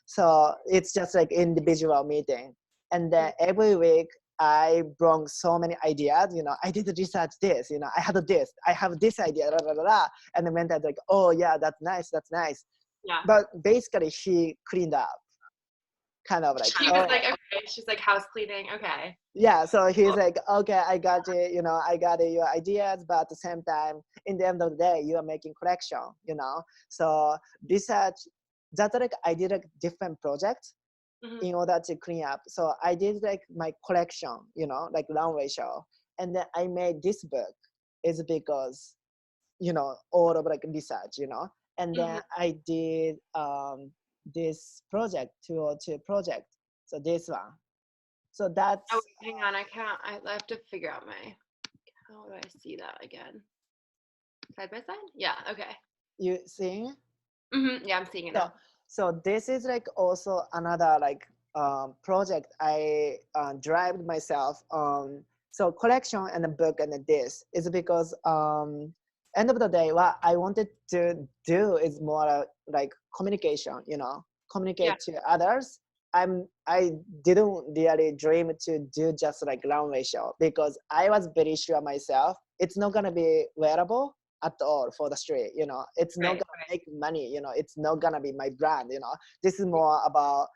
So it's just like individual meeting, and then every week I brought so many ideas. I did research this. I had this. I have this idea. Blah, blah, blah, blah. And the mentor's like, oh yeah, that's nice. That's nice. Yeah. But basically, she cleaned up, kind of like, She was oh like, okay, she's like house cleaning. Okay. yeah. So he's Cool. like, okay, I got it. I got it, your ideas, but at the same time, in the end of the day, you are making collection. So research. That's like I did like different projects Mhm. in order to clean up. So I did like my collection, like runway show, and then I made this book. Is because all of like research, and Mhm. then I did this project, 202 project. So this one. So Oh, that's hang on. I can't. I have to figure out my. How do I see that again? Side by side? Yeah. Okay. you seeing. Yeah, I'm seeing it So now. so this is like also another like project I drive myself. So collection and the book and this is because end of the day, what I wanted to do is more like communication. Yeah. Communicate to others. I didn't really dream to do just like runway show because I was very sure myself it's not gonna be wearable at all for the street. It's not Right. gonna make money. It's not gonna be my brand. This is more about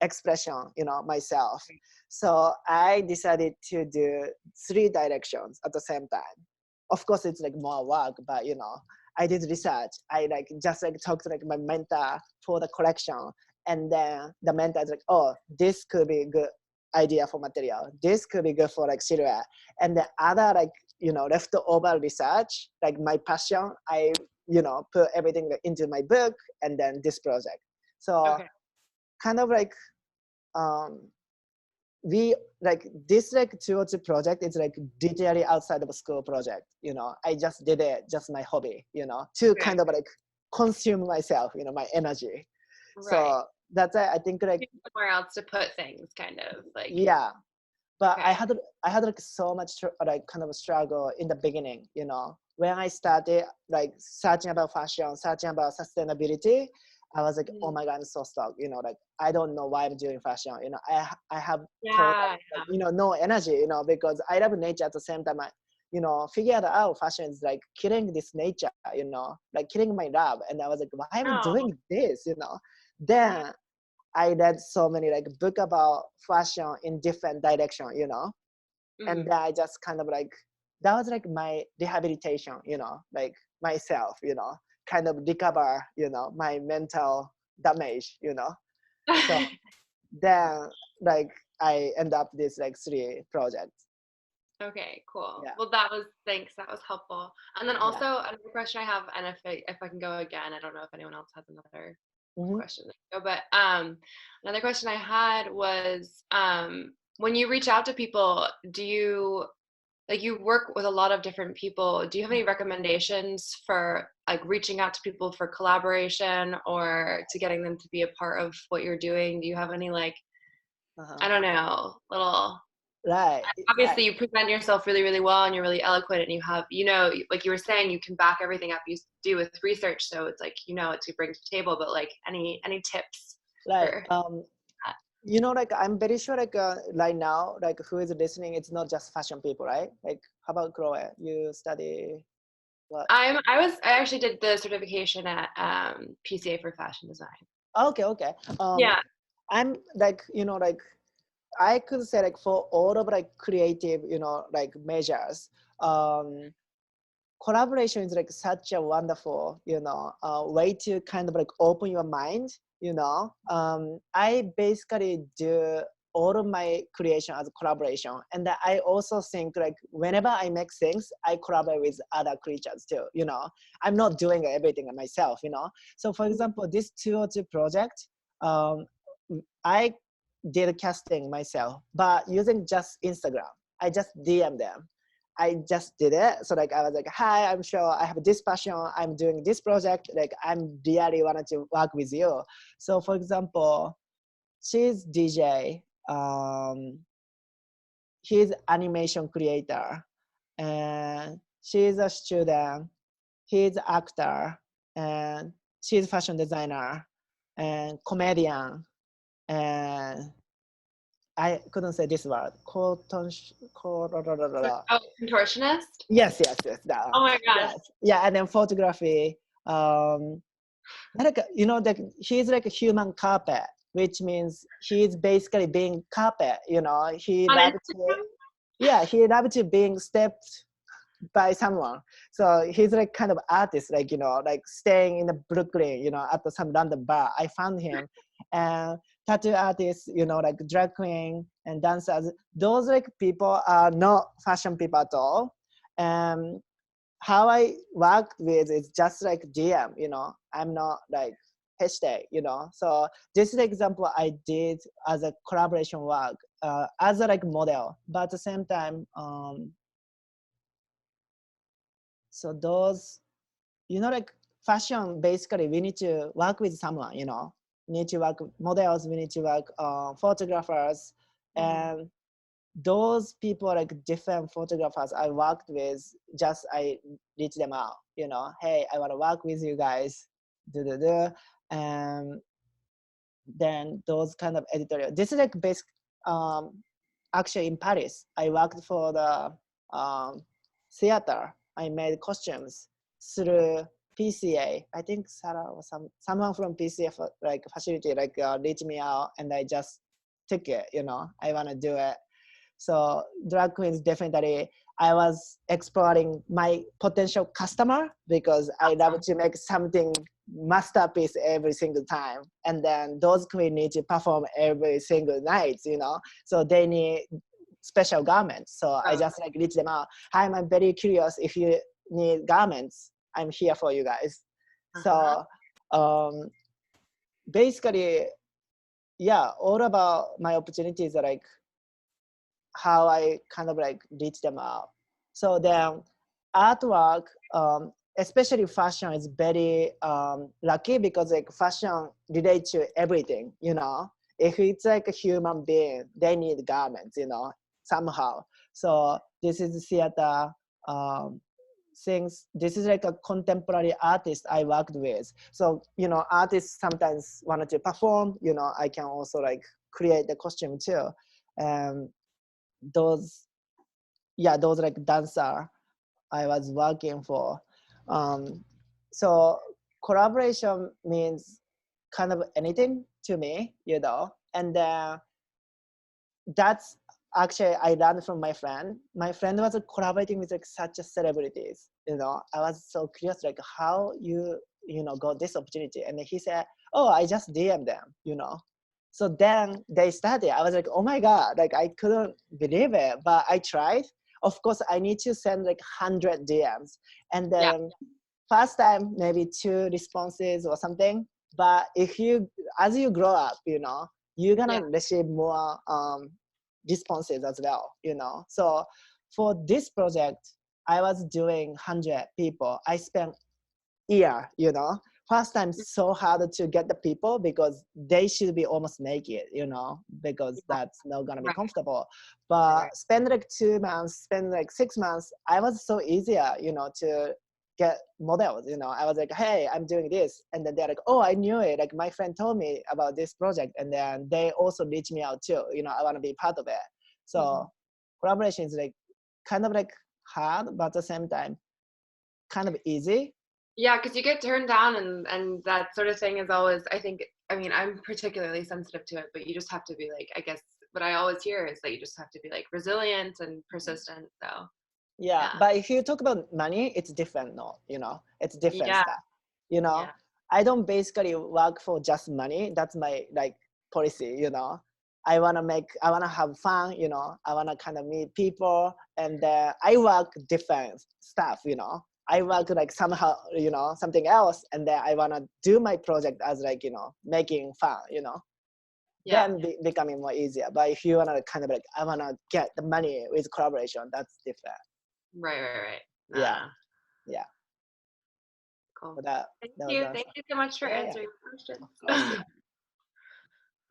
expression. Myself. So I decided to do 3 directions at the same time. Of course, it's like more work, but I did research. I like just like talked to like my mentor for the collection, and then the mentor is like, oh, this could be a good idea for material. This could be good for like silhouette, and the other like leftover research, like my passion, I put everything into my book and then this project. So Okay. kind of like um we like this like 202 project is like literally outside of a school project. I just did it, just my hobby, to Okay. kind of like consume myself, my energy. Right. So that's why I think like Somewhere else to put things, kind of like. yeah. But I Okay. had like so much like kind of a struggle in the beginning. When I started like searching about fashion, searching about sustainability, I was like, oh my god, I'm so stuck. Like I don't know why I'm doing fashion. I have total, Yeah. like, no energy. Because I love nature at the same time. I figured out fashion is like killing this nature. Like killing my love, and I was like, why am I Oh. doing this? Then I read so many like book about fashion in different direction, and Mhm. then I just kind of like that was like my rehabilitation, like myself, kind of recover, my mental damage. So then like I end up this like 3 projects. Okay, cool. Yeah. Well, thanks. That was helpful. And then Yeah. also another question I have, and if I can go again, I don't know if anyone else has another Mm-hmm. question. But another question I had was when you reach out to people, do you like you work with a lot of different people. Do you have any recommendations for like reaching out to people for collaboration or to getting them to be a part of what you're doing? Do you have any like, I don't know, little, Right. obviously you present yourself really, really well and you're really eloquent and you have, you know, like you were saying, you can back everything up you do with research. So it's like, you know, what to bring to the table, but like any tips Right. for that? You know, like I'm very sure like right now, like who is listening, it's not just fashion people, right? Like how about Chloe? You study what? I actually did the certification at PCA for fashion design. Okay. Yeah. I'm like, you know, like I could say like for all of like creative, you know, like measures, collaboration is like such a wonderful, you know, way to kind of like open your mind, you know. I basically do all of my creation as a collaboration. And I also think like whenever I make things, I collaborate with other creatures too, you know. I'm not doing everything myself, you know. So for example, this 202 project, I did casting myself, but using just Instagram. I just DM them. I just did it. So like I was like, hi, I'm sure I have this passion. I'm doing this project. Like I'm really wanted to work with you. So for example, she's DJ. He's animation creator, and she's a student. He's an actor, and she's fashion designer, and comedian, and I couldn't say this word. Oh, contortionist? Yes. That Oh one. my gosh. Yes. Yeah, and then photography. Like you know, like he's like a human carpet, which means he's basically being carpet. You know, he On loves to. Instagram? Yeah, he loves to being stepped by someone. So he's like kind of artist, like, you know, like staying in the Brooklyn, you know, at some random bar. I found him. And tattoo artists, you know, like drag queen and dancers, those like people are not fashion people at all. And how I work with is just like DM, you know, I'm not like hashtag, you know. So this is the example I did as a collaboration work, as a like model, but at the same time, so those, you know, like fashion, basically we need to work with someone, you know, we need to work with models, we need to work photographers, and those people, like different photographers I worked with, just I reach them out, you know, hey, I want to work with you guys, and then those kind of editorial. This is like basic, actually in Paris, I worked for the theater. I made costumes through PCA. I think Sarah or someone from PCA for, like facility like reached me out, and I just took it. You know, I want to do it. So drag queens, definitely. I was exploring my potential customer because I love to make something masterpiece every single time, and then those queens need to perform every single night. You know, so they need special garments. So I just like reach them out. Hi, I'm very curious if you need garments. I'm here for you guys. So basically, yeah, all about my opportunities are like how I kind of like reach them out. So then artwork, especially fashion, is very lucky because like fashion relates to everything, you know. If it's like a human being, they need garments, you know, somehow. So this is theater, things. This is like a contemporary artist I worked with. So, you know, artists sometimes wanted to perform, you know, I can also like create the costume too. Those like dancer I was working for. So collaboration means kind of anything to me, you know. And that's actually I learned from my friend. My friend was collaborating with like such a celebrities, you know. I was so curious like how you know got this opportunity, and he said, oh, I just DM them, you know. So then they started. I was like, oh my God, like I couldn't believe it, but I tried. Of course, I need to send like 100 DMs. And then first time, maybe 2 responses or something. But if you, as you grow up, you know, you're gonna receive more responses as well, you know. So for this project, I was doing 100 people. I spent year, you know. First time so hard to get the people because they should be almost naked, you know, because that's not gonna be comfortable. But spend like 2 months, spend like 6 months, I was so easier, you know, to get models, you know. I was like, hey, I'm doing this. And then they're like, oh, I knew it. Like my friend told me about this project. And then they also reach me out too, you know, I wanna be part of it. So collaboration is like kind of like hard, but at the same time, kind of easy. Yeah, because you get turned down and that sort of thing is always, I think, I mean, I'm particularly sensitive to it, but you just have to be like, I guess what I always hear is that you just have to be like resilient and persistent. So yeah. But if you talk about money, it's different. No, you know, it's different stuff. You know, I don't basically work for just money. That's my like policy, you know. I wanna have fun, you know. I wanna kind of meet people, and I work different stuff, you know. I work like somehow, you know, something else, and then I wanna do my project as like, you know, making fun, you know. Then becoming more easier. But if you wanna kind of like, I wanna get the money with collaboration, that's different. Right. Yeah. Cool. But that Thank you so much for answering the questions.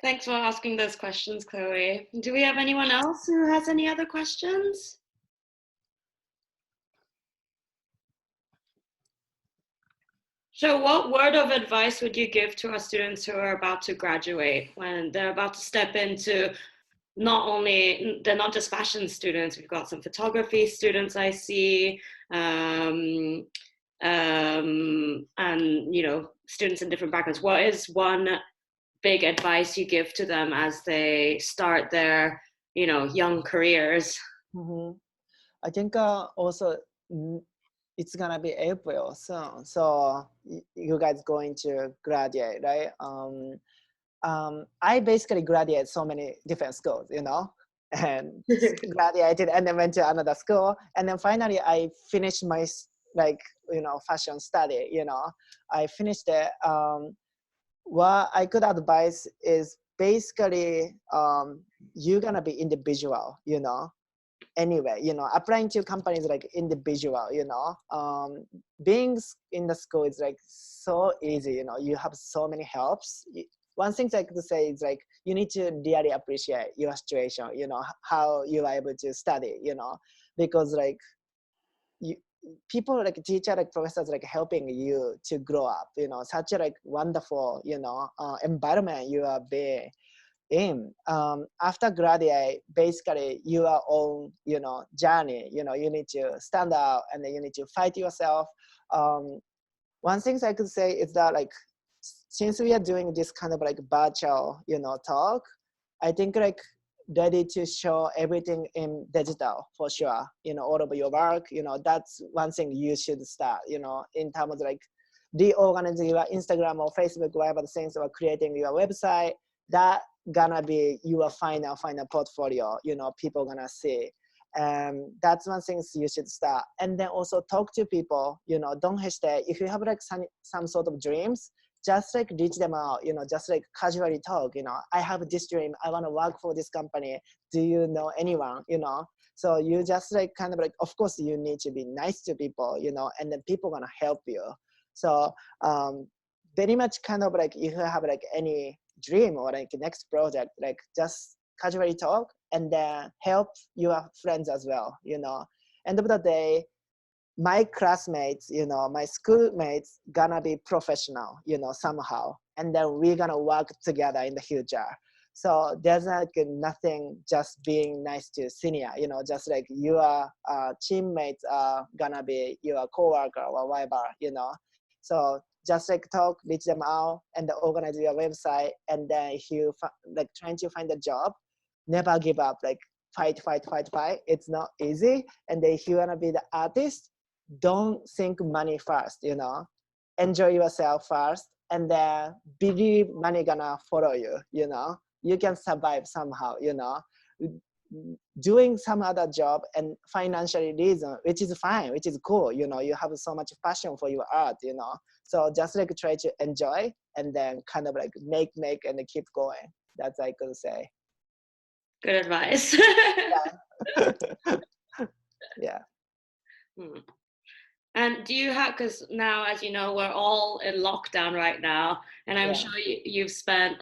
Thanks for asking those questions, Chloe. Do we have anyone else who has any other questions? So what word of advice would you give to our students who are about to graduate when they're about to step into they're not just fashion students, we've got some photography students I see, and, you know, students in different backgrounds. What is one big advice you give to them as they start their, you know, young careers? I think also it's gonna be April soon, so you guys going to graduate, right? I basically graduated so many different schools, you know, and graduated and then went to another school, and then finally I finished my like, you know, fashion study, you know. I finished it. What I could advise is basically you're gonna be individual, you know. Anyway, you know, applying to companies like individual, you know, being in the school is like so easy, you know. You have so many helps. One thing I could say is like you need to really appreciate your situation, you know, how you are able to study, you know, because like people like teacher, like professors, like helping you to grow up, you know, such a like wonderful, you know, environment you are being in. After graduate, basically your own, you know, journey, you know, you need to stand out and then you need to fight yourself. One thing I could say is that like, since we are doing this kind of like virtual, you know, talk, I think like ready to show everything in digital for sure, you know, all of your work, you know. That's one thing you should start, you know, in terms of like reorganizing your Instagram or Facebook, whatever the things, or creating your website. That gonna be your final portfolio, you know, people gonna see. That's one thing you should start. And then also talk to people, you know, don't hesitate. If you have like some sort of dreams, just like reach them out, you know, just like casually talk, you know, I have this dream, I want to work for this company, do you know anyone, you know. So you just like kind of like, of course you need to be nice to people, you know, and then people gonna help you. So very much kind of like, if you have like any dream or like next project, like just casually talk and then help your friends as well, you know. End of the day, my classmates, you know, my schoolmates gonna be professional, you know, somehow, and then we're gonna work together in the future. So there's like nothing just being nice to senior, you know, just like your teammates are gonna be your coworker or whatever, you know. So just like talk, reach them out, and organize your website. And then if you like trying to find a job, never give up. Like fight. It's not easy. And then if you wanna be the artist, don't think money first, you know. Enjoy yourself first, and then believe money gonna follow you, you know. You can survive somehow, you know. Doing some other job and financially reason, which is fine, which is cool, you know. You have so much passion for your art, you know. So just like try to enjoy and then kind of like make and keep going. That's I could say. Good advice. Yeah. Yeah. Hmm. And do you have, because now, as you know, we're all in lockdown right now, and I'm sure you've spent,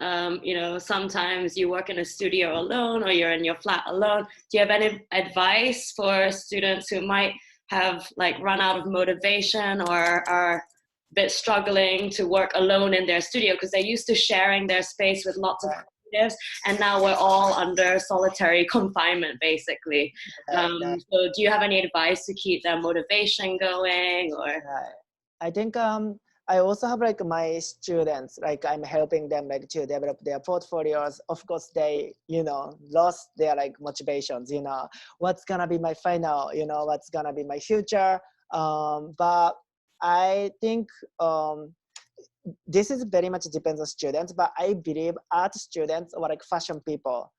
sometimes you work in a studio alone or you're in your flat alone. Do you have any advice for students who might have like run out of motivation or are a bit struggling to work alone in their studio because they're used to sharing their space with lots of creatives, and now we're all under solitary confinement basically. So do you have any advice to keep their motivation going? Or I think I also have like my students, like I'm helping them like to develop their portfolios. Of course, they, lost their like motivations, what's gonna be my final, what's gonna be my future. But I think this is very much depends on students, but I believe art students or like fashion people,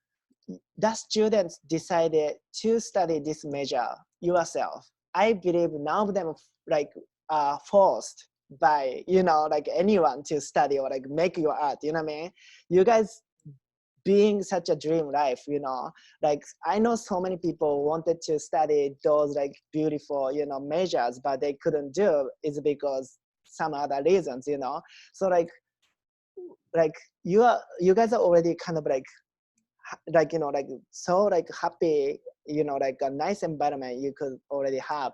the students decided to study this major yourself. I believe none of them like are forced by like anyone to study or like make your art. You know what I mean? You guys being such a dream life, like I know so many people wanted to study those like beautiful majors, but they couldn't do is because some other reasons. So like you guys are already kind of like so like happy, like a nice environment you could already have,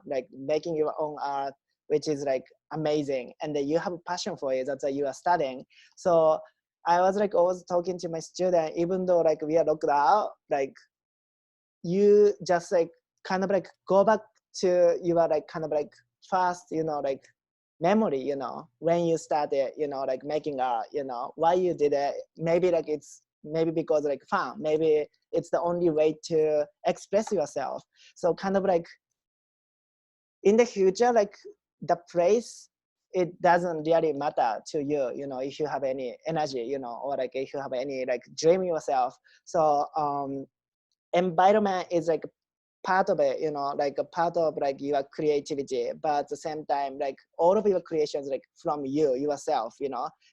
like making your own art, which is like amazing, and then you have a passion for it. That's why you are studying. So I was like always talking to my student, even though like we are locked out, like you just like kind of like go back to your like kind of like first, like memory, when you started, like making art, why you did it. Maybe like it's maybe because like fun, maybe it's the only way to express yourself. So kind of like in the future, like the place, it doesn't really matter to you, if you have any energy, or like if you have any like dream yourself. So environment is like part of it, like a part of like your creativity, but at the same time, like all of your creations like from you yourself.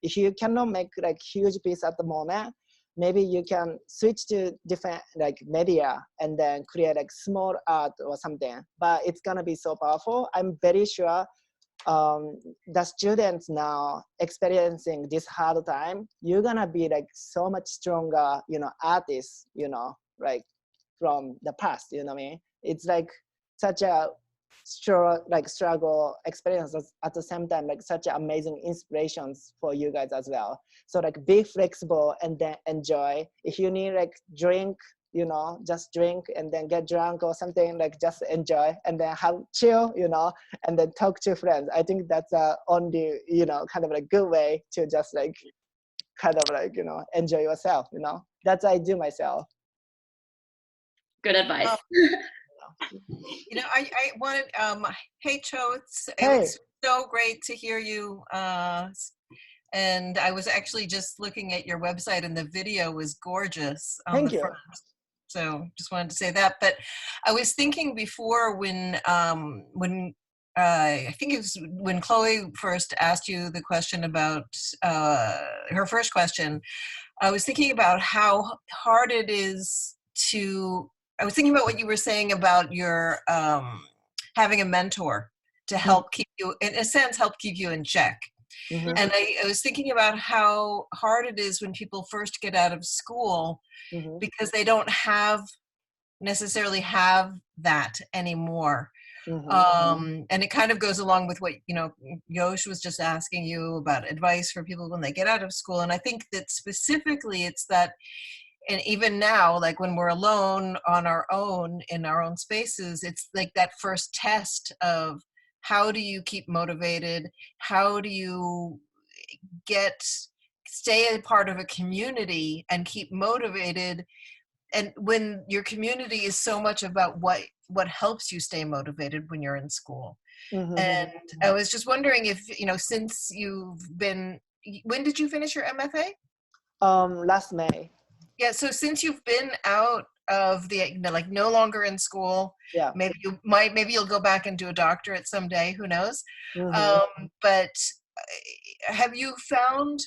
If you cannot make like huge piece at the moment, maybe you can switch to different like media and then create like small art or something, but it's gonna be so powerful. I'm very sure the students now experiencing this hard time, you're gonna be like so much stronger, artists, like from the past. You know what I mean? It's like such a struggle experience at the same time, like such amazing inspirations for you guys as well. So like be flexible and then enjoy. If you need like drink, just drink and then get drunk or something, like just enjoy and then have chill, and then talk to friends. I think that's only, kind of like good way to just like kind of like, enjoy yourself, That's what I do myself. Good advice. I wanted, hey Cho, Hey. It's so great to hear you. And I was actually just looking at your website, and the video was gorgeous. Thank you. Front. So just wanted to say that. But I was thinking before when I think it was when Chloe first asked you the question about her first question, I was thinking about how hard it is to, I was thinking about what you were saying about your having a mentor to help keep you, in a sense, help keep you in check. Mm-hmm. And I was thinking about how hard it is when people first get out of school, mm-hmm. because they don't necessarily have that anymore. Mm-hmm. And it kind of goes along with what, Yosh was just asking you about advice for people when they get out of school. And I think that specifically it's that, and even now, like when we're alone on our own, in our own spaces, it's like that first test of how do you keep motivated? How do you stay a part of a community and keep motivated? And when your community is so much about what helps you stay motivated when you're in school. Mm-hmm. And I was just wondering if, since you've been, when did you finish your MFA? Last May. Yeah, so since you've been out of the, like no longer in school, yeah, maybe you'll go back and do a doctorate someday, who knows? Mm-hmm. But have you found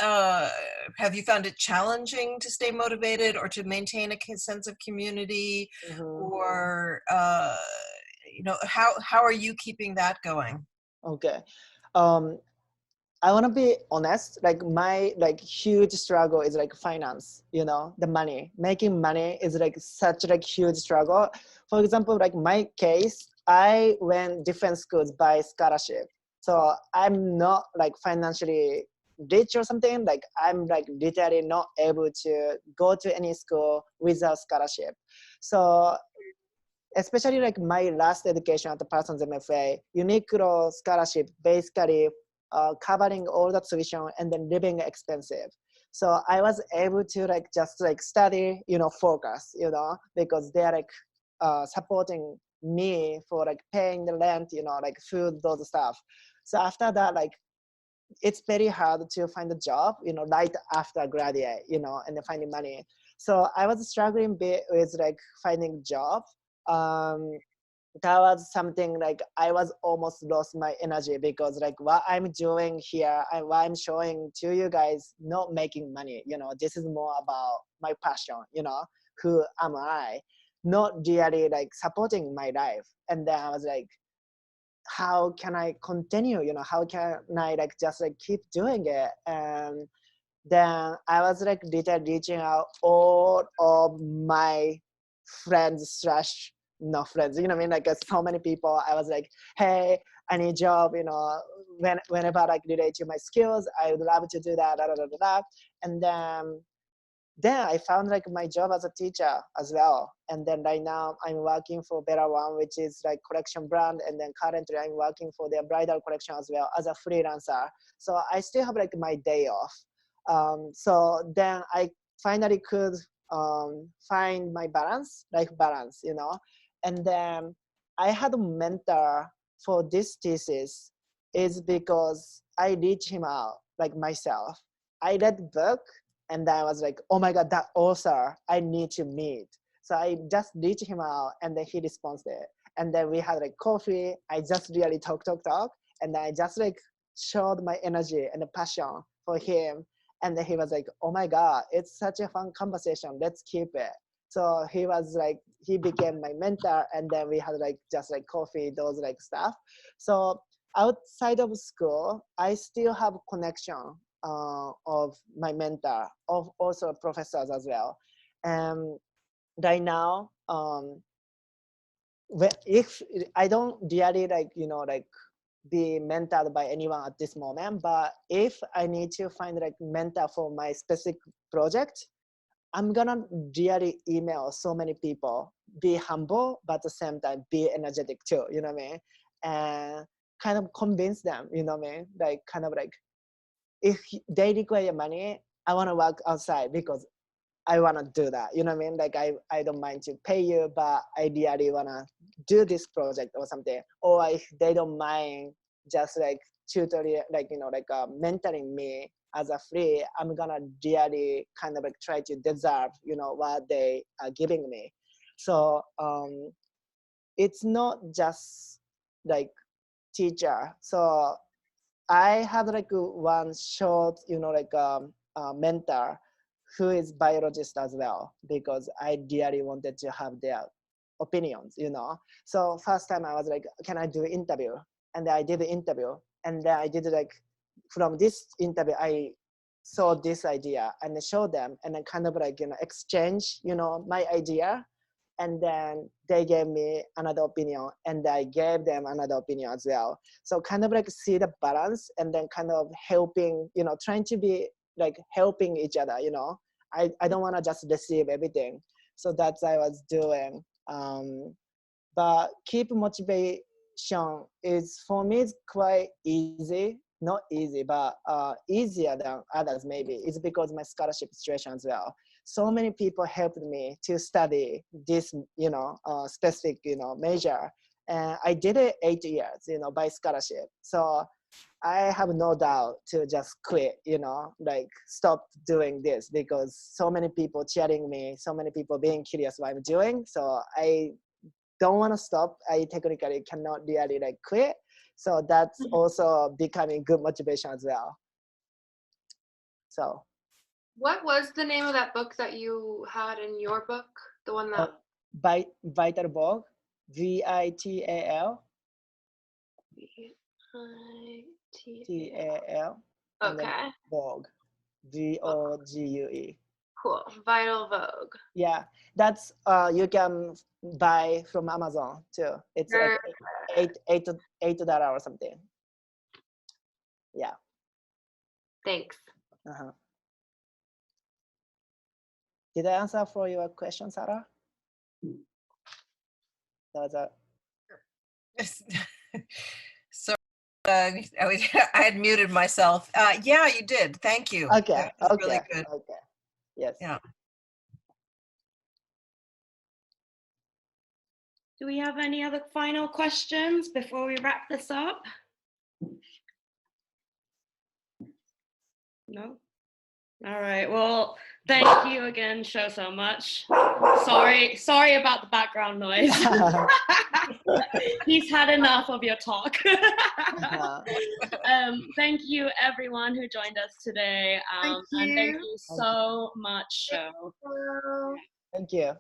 have you found it challenging to stay motivated or to maintain a sense of community, or how are you keeping that going? Okay. I want to be honest, like my huge struggle is like finance, the money. Making money is like such like huge struggle. For example, like my case, I went different schools by scholarship. So I'm not like financially rich or something. Like I'm like literally not able to go to any school without scholarship. So especially like my last education at the Parsons MFA, Uniqlo scholarship basically covering all the tuition and then living expensive. So I was able to like just like study, focus, because they are like supporting me for like paying the rent, like food, those stuff. So after that, like it's very hard to find a job, right after graduate, and then finding money. So I was struggling a bit with like finding job. That was something like I was almost lost my energy because like what I'm doing here and what I'm showing to you guys, not making money, this is more about my passion, who am I, not really like supporting my life. And then I was like, how can I continue, how can I like just like keep doing it? And then I was like literally reaching out all of my friends slash not friends, you know what I mean? Like so many people, I was like, hey, I need a job, whenever like relate to my skills, I would love to do that, And then I found like my job as a teacher as well. And then right now I'm working for Better One, which is like collection brand. And then currently I'm working for their bridal collection as well as a freelancer. So I still have like my day off. So then I finally could find my life balance, And then I had a mentor for this thesis is because I reached him out like myself. I read book and then I was like, oh my God, that author, I need to meet. So I just reached him out and then he responded. And then we had like coffee. I just really talk. And then I just like showed my energy and the passion for him. And then he was like, oh my God, it's such a fun conversation. Let's keep it. So he was like, he became my mentor. And then we had like just like coffee, those like stuff. So outside of school, I still have connection of my mentor, of also professors as well. And right now, if I don't really like, be mentored by anyone at this moment, but if I need to find like mentor for my specific project, I'm gonna really email so many people, be humble, but at the same time, be energetic too, you know what I mean? And kind of convince them, you know what I mean? Like kind of like, if they require money, I wanna work outside because I wanna do that, you know what I mean? Like I don't mind to pay you, but I really wanna do this project or something. Or if they don't mind just like tutorial, like, mentoring me as a free, I'm gonna really kind of like try to deserve, what they are giving me. So it's not just like teacher. So I had like one short, mentor who is biologist as well, because I really wanted to have their opinions, So first time I was like, can I do interview? And then I did the interview. And then I did like, from this interview, I saw this idea and I showed them and then kind of like, exchange, my idea. And then they gave me another opinion and I gave them another opinion as well. So kind of like see the balance and then kind of helping, trying to be like helping each other, I don't want to just receive everything. So that's what I was doing. But keep motivation is, for me, it's quite easy. Not easy, but easier than others maybe. It's because my scholarship situation as well. So many people helped me to study this, specific, major. And I did it 8 years, by scholarship. So I have no doubt to just quit, like stop doing this, because so many people cheering me, so many people being curious what I'm doing. So I don't want to stop. I technically cannot really like quit. So that's also becoming good motivation as well. So What was the name of that book that you had in your book? The one that Vital Vogue, VITAL. TAL. And then Okay. Vogue, VOGUE. Cool. Vital Vogue. Yeah, that's you can buy from Amazon too. It's like $8 or something. Yeah. Thanks. Uh-huh. Did I answer for your question, Sarah? That was a So I had muted myself. Yeah, you did. Thank you. okay. That was Okay. really good. Okay. Yes. Yeah. Do we have any other final questions before we wrap this up? No? All right. Well, thank you again, Sho, so much. Sorry about the background noise. He's had enough of your talk. Thank you, everyone who joined us today. Thank you. And thank you so much, Sho. Thank you.